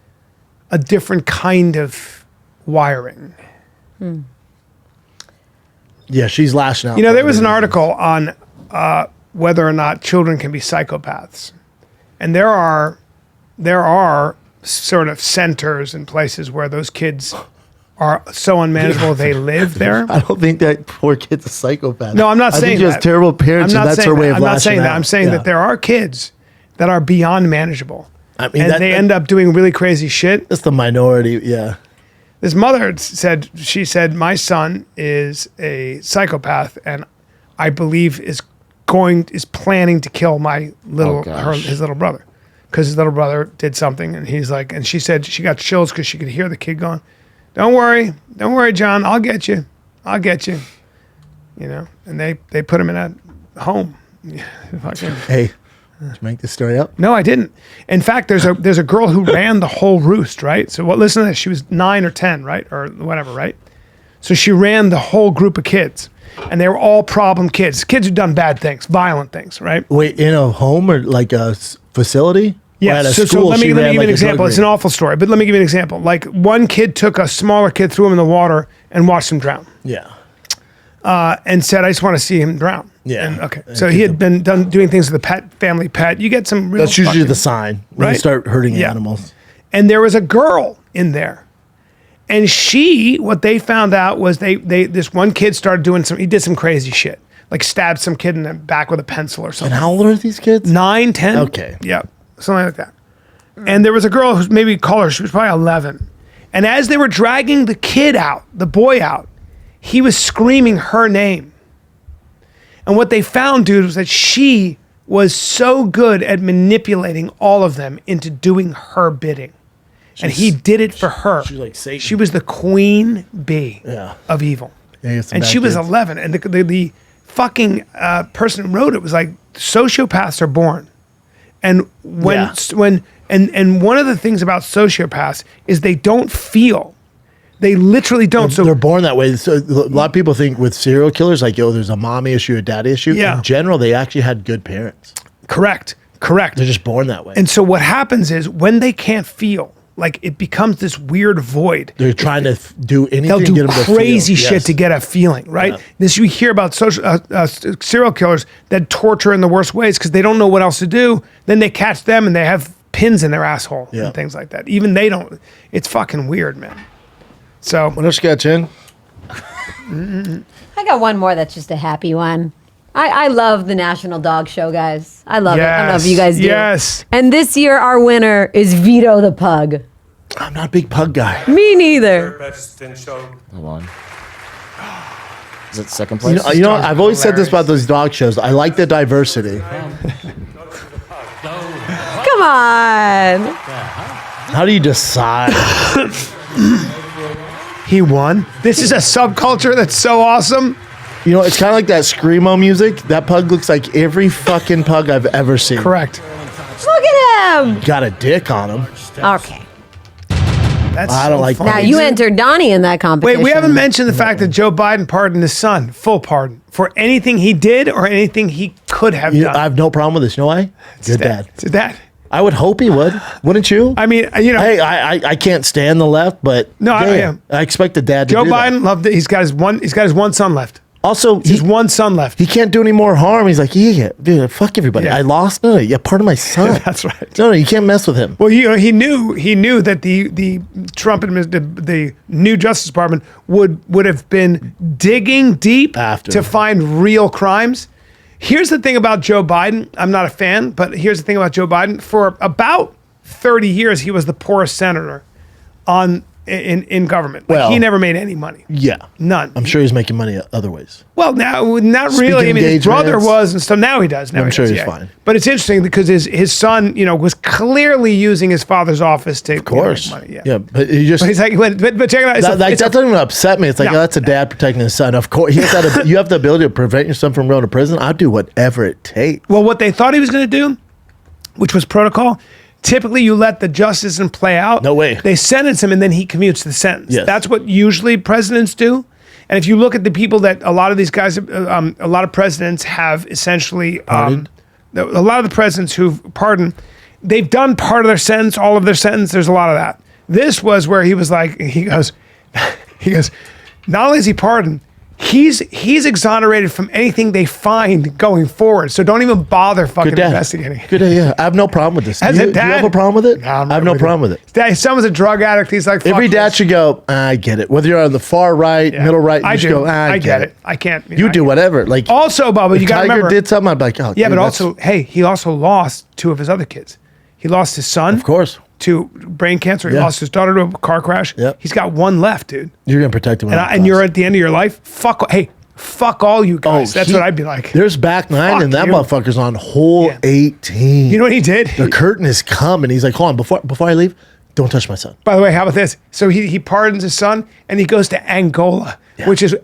a different kind of wiring. Yeah, she's lashing out. There was an article on whether or not children can be psychopaths. And there are sort of centers and places where those kids are so unmanageable they live there. I don't think that poor kid's a psychopath. No, I'm not saying I think she has that. terrible parents, I'm and not that's saying her way that. of I'm not lashing saying that. out. I'm saying that there are kids that are beyond manageable. I mean, and they end up doing really crazy shit. That's the minority, yeah. This mother said, my son is a psychopath and I believe is planning to kill my his little brother. Because his little brother did something and he's like, and she said she got chills because she could hear the kid going, don't worry, John, I'll get you. And they put him in a home. Hey, did you make this story up? No, I didn't. In fact, there's a girl who ran the whole roost, right? So listen to this. She was 9 or 10, right? Or whatever, right? So she ran the whole group of kids. And they were all problem kids. Kids who'd done bad things, violent things, right? Wait, in a home or like a facility? Yeah, so let me give you an example. It's an awful story, but let me give you an example. Like one kid took a smaller kid, threw him in the water, and watched him drown. Yeah. And said, I just want to see him drown. Yeah. And, okay. So he had been doing things with the family pet. You get some real That's usually fucking- the sign when right? you start hurting Yeah. animals. And there was a girl in there. And what they found out was this one kid started doing he did some crazy shit. Like stabbed some kid in the back with a pencil or something. And how old are these kids? 9, 10. Okay. Yeah. Something like that. And there was a girl who's maybe call her, she was probably 11. And as they were dragging the boy out, he was screaming her name. And what they found, dude, was that she was so good at manipulating all of them into doing her bidding. And he did it for her. She's like Satan. She was the queen bee of evil. Yeah, it's some And bad she was kids. 11. And the fucking person who wrote it was like, sociopaths are born. And one of the things about sociopaths is they don't feel. They literally don't. They're born that way. So a lot of people think with serial killers, like, there's a mommy issue, a daddy issue. Yeah. In general, they actually had good parents. Correct. They're just born that way. And so what happens is when they can't feel, like it becomes this weird void. They're trying to do anything They'll to do get them to feel. crazy shit Yes. to get a feeling, right? Yeah. This you hear about serial killers that torture in the worst ways because they don't know what else to do. Then they catch them and they have pins in their asshole and things like that. Even they don't. It's fucking weird, man. So What else you got, Jen? I got one more that's just a happy one. I love the National Dog Show, guys. I love it. I don't know if you guys do. Yes. And this year, our winner is Vito the Pug. I'm not a big pug guy. Me neither. Best in show. Hold on. Is it second place? You know, I've always said this about those dog shows. I like the diversity. Come on. How do you decide? He won. This is a subculture that's so awesome. You know, it's kind of like that screamo music. That pug looks like every fucking pug I've ever seen. Correct. Look at him. Got a dick on him. Okay. That's I don't so like funny. Now you entered Donnie in that competition. Wait, we haven't mentioned the fact that Joe Biden pardoned his son, full pardon, for anything he did or anything he could have You, done. I have no problem with this. You know why? Good dad. It's dad. I would hope he would. Wouldn't you? I mean, you know, Hey, I can't stand the left, but No, I damn, am. I expect the dad to Joe do that. Biden loved it. He's got his one son left. Also, He's one son left. he can't do any more harm. He's like, yeah, dude, fuck everybody. Yeah. I lost. No, yeah, part of my son. That's right. No, you can't mess with him. Well, you know, he knew that the Trump the new Justice Department would have been digging deep After. to find real crimes. Here's the thing about Joe Biden. I'm not a fan, but here's the thing about Joe Biden. For about 30 years, he was the poorest senator in government. Like, Well, he never made any money. Yeah. None. I'm sure he's making money other ways. Well, now, not Speaking really. I mean, his brother engagements. was and stuff. Now he does. Now I'm he sure does, he's yeah. fine. But it's interesting because his son, was clearly using his father's office to Of course. make money. Yeah, but he just... But he's like, but check it out. that doesn't even upset me. It's like, No. that's a dad protecting his son. Of course, you have the ability to prevent your son from going to prison. I'll do whatever it takes. Well, what they thought he was going to do, which was protocol, typically you let the justice system play out. No way. They sentence him and then he commutes the sentence. Yes. That's what usually presidents do. And if you look at the people that a lot of these guys, a lot of presidents have essentially, Pardoned? a lot of the presidents who've pardoned, they've done part of their sentence, all of their sentence. There's a lot of that. This was where he was like, he goes, not only is he pardoned, he's exonerated from anything they find going forward. So don't even bother fucking Good dad. investigating. Good day. Yeah, I have no problem with this. As Do a you dad- have a problem with it? No, I'm I have not no problem with it. Dad, someone's a drug addict. He's like, fuck Every dad this. should go, I get it. Whether you're on the far right, Yeah. middle right, you I should do. go, I get it. I can't. You I do get it. whatever. Like, Also, Bubba, if you got to Tiger remember. did something, I'd be like, oh, Yeah, dude, but that's- also, hey, he also lost 2 of his other kids. He lost his son. Of course. To brain cancer. He Yeah. lost his daughter to a car crash. Yep. He's got 1 left, dude. You're going to protect him. And you're at the end of your life. Fuck all you guys. That's what I'd be like. There's back 9 Fuck and that you. motherfucker's on hole Yeah. 18. You know what he did? The curtain is coming. He's like, hold on, before I leave, don't touch my son. By the way, how about this? So he pardons his son and he goes to Angola, which is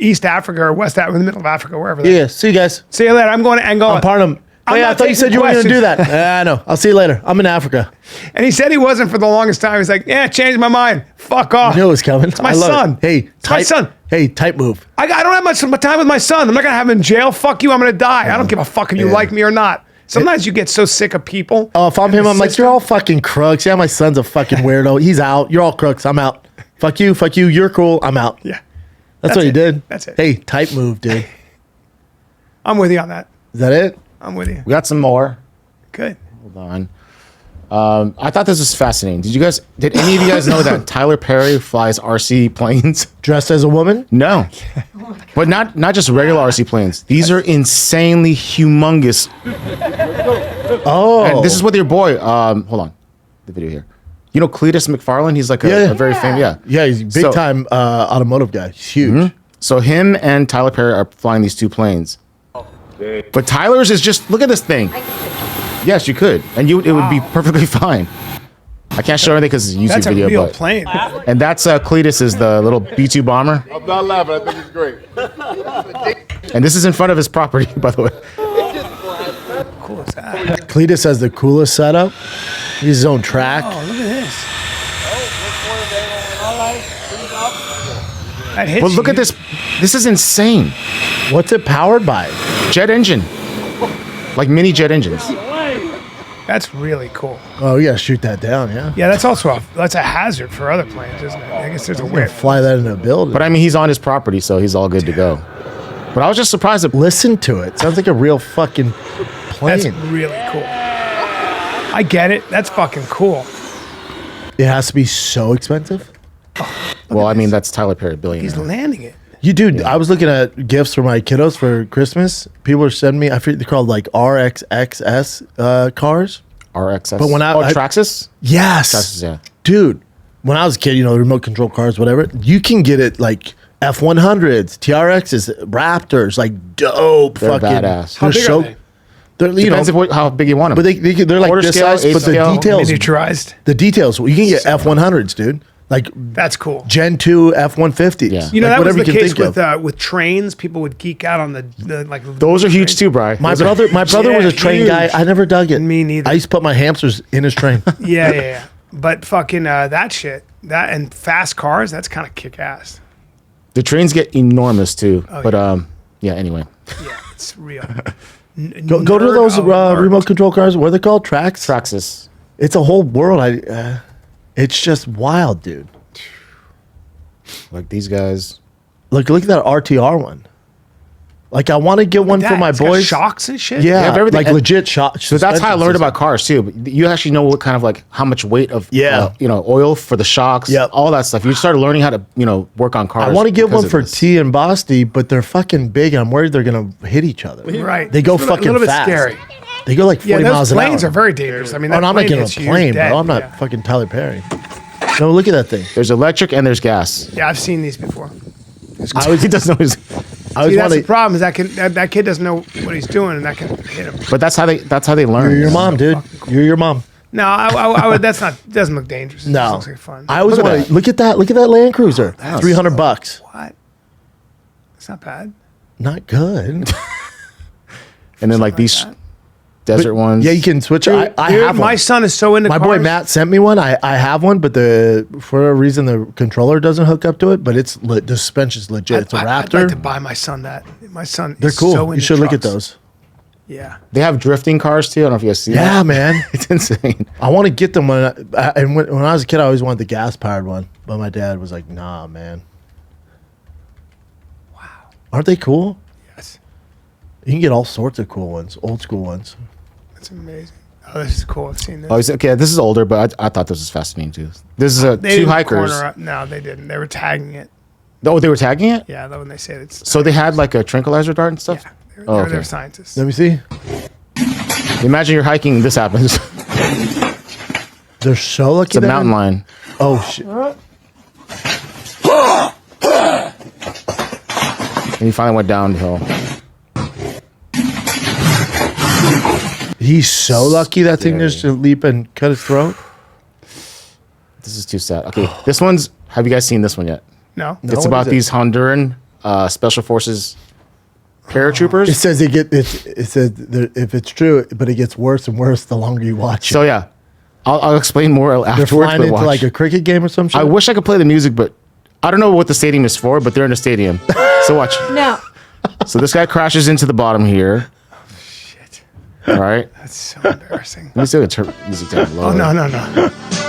East Africa or West Africa, in the middle of Africa, wherever. that is. Yeah, see you guys. See you later. I'm going to Angola. I'm part of him. I'm Hey, not I thought you taking said you were going to do questions. that. I know. I'll see you later. I'm in Africa. And he said he wasn't for the longest time. He's like, yeah, changed my mind. Fuck off. You knew it was coming. It's my I love son. it. Hey, It's my son. Hey, tight move. I don't have much time with my son. I'm not going to have him in jail. Fuck you. I'm going to die. I don't give a fuck if you Yeah. like me or not. Sometimes you get so sick of people. Oh, if I'm and him, the I'm like, system. you're all fucking crooks. Yeah, my son's a fucking weirdo. He's out. You're all crooks. I'm out. Fuck you. You're cool. I'm out. Yeah. That's what he it. did. That's it. Hey, tight move, dude. I'm with you on that. Is that it? I'm with you. We got some more. Good. Hold on. I thought this was fascinating. Did any of you guys know that Tyler Perry flies RC planes? Dressed as a woman? No. But not just regular RC planes. These are insanely humongous. Oh. And this is with your boy. Hold on. The video here. You know Cletus McFarlane? He's like a very famous. Yeah. Yeah, he's a big time automotive guy. He's huge. Mm-hmm. So him and Tyler Perry are flying these 2 planes. But Tyler's is just, look at this thing. Yes, you could. And it would be perfectly fine. I can't show anything because it's a YouTube That's a video. real but plane. And that's Cletus is the little B-2 bomber. I'm not laughing. I think it's great. And this is in front of his property, by the way. Cool as that. Cletus has the coolest setup. He's his own track. Oh, look at this. That hits But look you. at this. This is insane. What's it powered by? Jet engine. Like mini jet engines. That's really cool. Oh, you gotta shoot that down, yeah? Yeah, that's also a hazard for other planes, isn't it? I guess there's a way. Fly that in a building. But I mean, he's on his property, so he's all good to go. But I was just surprised that Listen to it. Sounds like a real fucking plane. That's really cool. I get it. That's fucking cool. It has to be so expensive. well, I mean, that's Tyler Perry, He's billionaire. landing it. You dude, I was looking at gifts for my kiddos for Christmas. People are sending me, I forget they're called like RXXS cars. RXS. But when I- Traxxas? Yes. Traxxas, yeah. Dude, when I was a kid, remote control cars, whatever, you can get it like F100s, TRXs, Raptors, like dope They're fucking. badass. How big are they? They're, Depends on how big you want them. but they're like Quarter this scale, size, eighth but the scale. details, Miniaturized. you can get F100s, dude. Like That's cool. Gen 2 F150s. Yeah. You know, Like, that was whatever the you can case think of. with trains. People would geek out on the like. Those are huge too, Brian. My brother was a train huge. guy. I never dug it. Me neither. I used to put my hamsters in his train. Yeah. But fucking that shit, that and fast cars, that's kind of kick ass. The trains get enormous too. Oh, but yeah. yeah, anyway. Yeah, it's real. Go to those remote control cars. What are they called? Tracks. Traxxas. It's a whole world. It's just wild, dude. Like these guys. Look at that RTR one. Like I want to get one for my It's got boys. shocks and shit. Yeah, have everything. like And- legit shocks. So that's how I learned about cars too. But you actually know what kind of like how much weight of oil for the shocks, Yep. all that stuff. You started learning how to work on cars. I want to get because one of for this. T and Bosty, but they're fucking big, and I'm worried they're gonna hit each other. Right. They go It's fucking a little fast. bit scary. They go like 40 Yeah, miles those an hour. planes are very dangerous. I mean, Oh, that no, I'm not plane getting a hits you, you're plane, dead. bro. I'm not Yeah. fucking Tyler Perry. No, look at that thing. There's electric and there's gas. Yeah, I've seen these before. He doesn't know his, See, that's the problem is that kid doesn't know what he's doing, and that can hit him. but that's how they learn. You're your mom, dude. You're your mom. No, I would. That's not. Doesn't look dangerous. It just No. looks like fun. I always Look at want to that. look at that. Look at that Land Cruiser. $300. What? It's not bad. Not good. And then like these that. desert ones. Yeah, you can switch. I Dude, have one. my son is so into My cars. boy Matt sent me one. I have one, but for a reason the controller doesn't hook up to it. But the suspension's legit. It's a Raptor. I'd like to buy my son that. My son. They're is cool. So You into should look at trucks. those. Yeah. They have drifting cars too. I don't know if you guys see Yeah, that. man. It's insane. I want to get them when I was a kid. I always wanted the gas powered one, but my dad was like, "Nah, man." Wow, aren't they cool? Yes. You can get all sorts of cool ones, old school ones. That's amazing. Oh, this is cool. I've seen this. Oh, okay. This is older, but I thought this was fascinating too. This is They two didn't hikers. corner up. No, they didn't. They were tagging it. Oh, they were tagging it. Yeah, when they say it's. So they had like a tranquilizer dart and stuff. Yeah, Oh, they're okay. scientists. Let me see. Imagine you're hiking. This happens. They're so lucky. It's a that mountain lion. Oh shit! And he finally went downhill. He's so lucky that thing just to leap and cut his throat. This is too sad. Okay, this one's. Have you guys seen this one yet? No. No. It's what about is it? these Honduran special forces paratroopers. It says it says if it's true, but it gets worse and worse the longer you watch it. So yeah, I'll explain more They're afterwards. flying But into watch. like a cricket game or some shit. I wish I could play the music, but I don't know what the stadium is for. But they're in a stadium, so watch. No. So this guy crashes into the bottom here. Shit. All right. That's so embarrassing. Let me see the music down low. Oh no!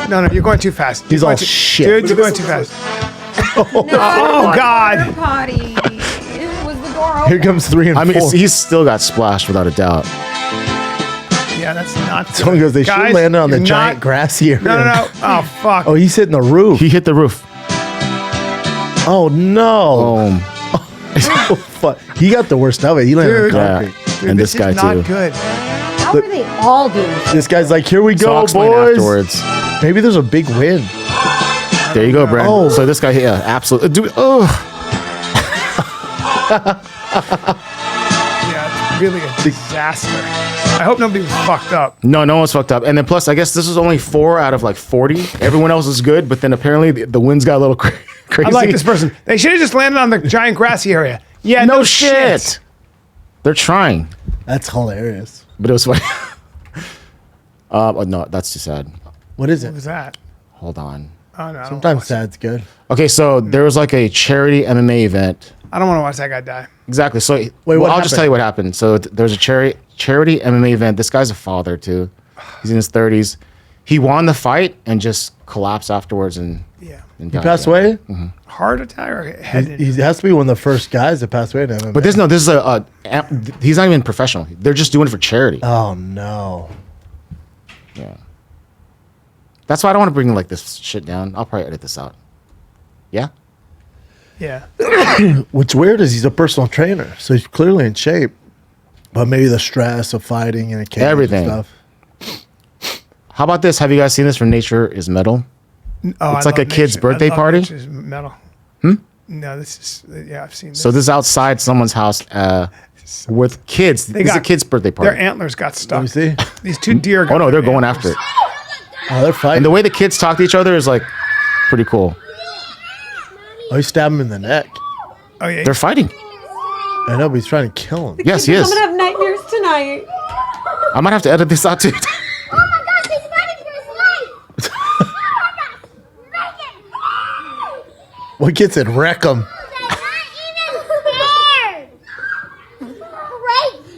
No! You're going too fast. He's You're all going too- shit. Dude, you're going too fast. Oh God! Potty. Was the door open? Here comes 3 and I mean, 4. he's still got splashed without a doubt. Yeah, that's not. Someone goes, they should Guys, land on the you're giant not- grassy area. No! Oh fuck! Oh, he's hitting the roof. He hit the roof. Oh no! Boom. Oh, fuck. He got the worst of it. He landed on Dude. Yeah. concrete. Dude, And this guy is not too. good. How are they all doing this? This guy's like, here we So I'll go, explain boys. afterwards. Maybe there's a big win. There you go, Brandon. Oh. So this guy, yeah, absolutely. Dude, oh, Yeah, it's really a disaster. I hope nobody was fucked up. no one's fucked up. And then plus, I guess this was only 4 out of like 40. Everyone else was good, but then apparently the winds got a little crazy. I like this person. They should have just landed on the giant grassy area. Yeah, No shit. They're trying, That's hilarious. but it was funny. No, that's too sad. What is What it? was that? Hold on. Oh no! Sometimes sad's good. Okay, so there was like a charity MMA event. I don't want to watch that guy die. Exactly. So what I'll just happened? tell you what happened. So there's a charity MMA event. This guy's a father too. He's in his 30s. He won the fight and just collapsed afterwards and Yeah. and He died. passed Yeah. away? Heart attack or head? He has to be one of the first guys that passed away in MMA. But this is he's not even professional. They're just doing it for charity. Oh, no. Yeah. That's why I don't want to bring like this shit down. I'll probably edit this out. Yeah. Yeah. What's weird is he's a personal trainer, so he's clearly in shape. But maybe the stress of fighting and a cage Everything. and stuff. How about this? Have you guys seen this from Nature is Metal? Oh, It's I like a love kid's nature. I birthday love party? nature's metal. No, this is yeah. I've seen this. So this is outside someone's house with kids. This is a kid's birthday Their party. antlers got stuck. Let me see. These 2 deer. Oh no, they're going after it. Oh, they're fighting. And the way the kids talk to each other is like pretty cool. Oh, he stabbed him in the neck. Oh yeah. They're fighting. I know, but he's trying to kill him. Yes, he is. I'm gonna have nightmares tonight. I might have to edit this out too. Oh my God, he's running for his life! What gets it? Wreck him.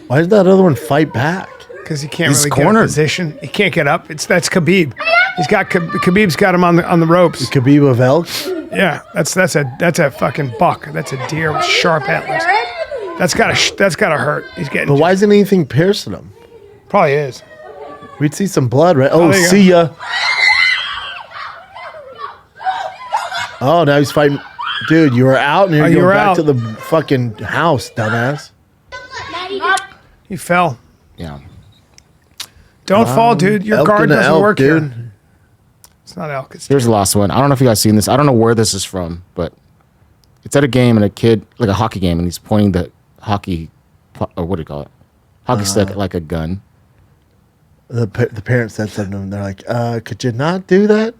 Why did that other one fight back? Because he can't He's really get cornered. a position. He can't get up. That's Khabib. He's got Khabib's got him on the ropes. Khabib of Elks? Yeah, that's a fucking buck. That's a deer with sharp antlers. That's gotta hurt. He's getting. But why isn't anything piercing him? Probably is. We'd see some blood, right? Oh, there you see ya. Oh, now he's fighting. Dude, you were out and you're you going were back out. to the fucking house, dumbass. He fell. Yeah. Don't fall, dude. Your Elk guard and a doesn't elk, work dude. here. It's not elk. It's Here's the last one. I don't know if you guys seen this. I don't know where this is from, but it's at a game and a kid, like a hockey game, and he's pointing the hockey, or what do you call it? Hockey stick like a gun. The parents said something to him. They're like, could you not do that?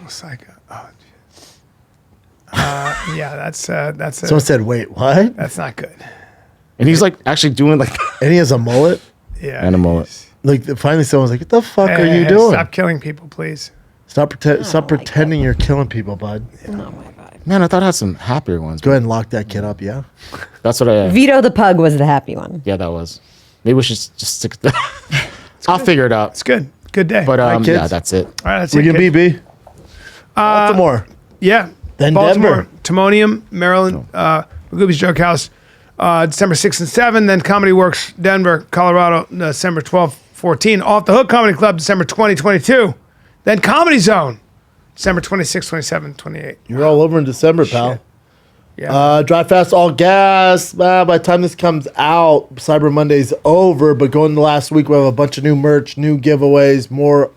It's like, oh, jeez. Yeah, that's Someone said, wait, what? that's not good. And he's like actually doing like And he has a mullet. Yeah, and a mullet. he's- Like finally, someone's like, "What the fuck are Hey, you doing? Stop killing people, please. Stop pretending you're killing people, bud." Oh my God. Man, I thought I had some happier ones. Go ahead and lock that kid up. Yeah. That's what I. Vito the pug was the happy one. Yeah, that was. Maybe we should just stick. I'll figure it out. It's good. Good day. But kids. yeah, that's it. all right, that's We it. can kid. be Baltimore. Yeah. Then Baltimore, Denver. Timonium, Maryland, Magooby's Joke House, December 6th and 7th. Then Comedy Works, Denver, Colorado, December 12th, 14. Off the Hook Comedy Club, December 2022. Then Comedy Zone, December 26th, 27th, 28th. You're all over in December, pal. Shit. Yeah. Drive fast, all gas. By the time this comes out, Cyber Monday's over. But going to last week, we have a bunch of new merch, new giveaways, more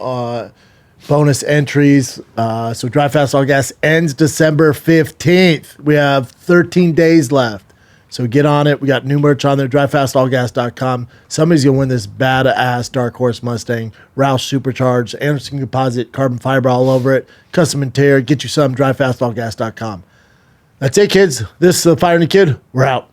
bonus entries. So Drive Fast All Gas ends December 15th. We have 13 days left. So get on it. We got new merch on there, drivefastallgas.com. Somebody's going to win this badass Dark Horse Mustang, Roush Supercharged, Anderson Composite, carbon fiber all over it, custom interior. Get you some, drivefastallgas.com. That's it, kids. This is the Fire and the Kid. We're out.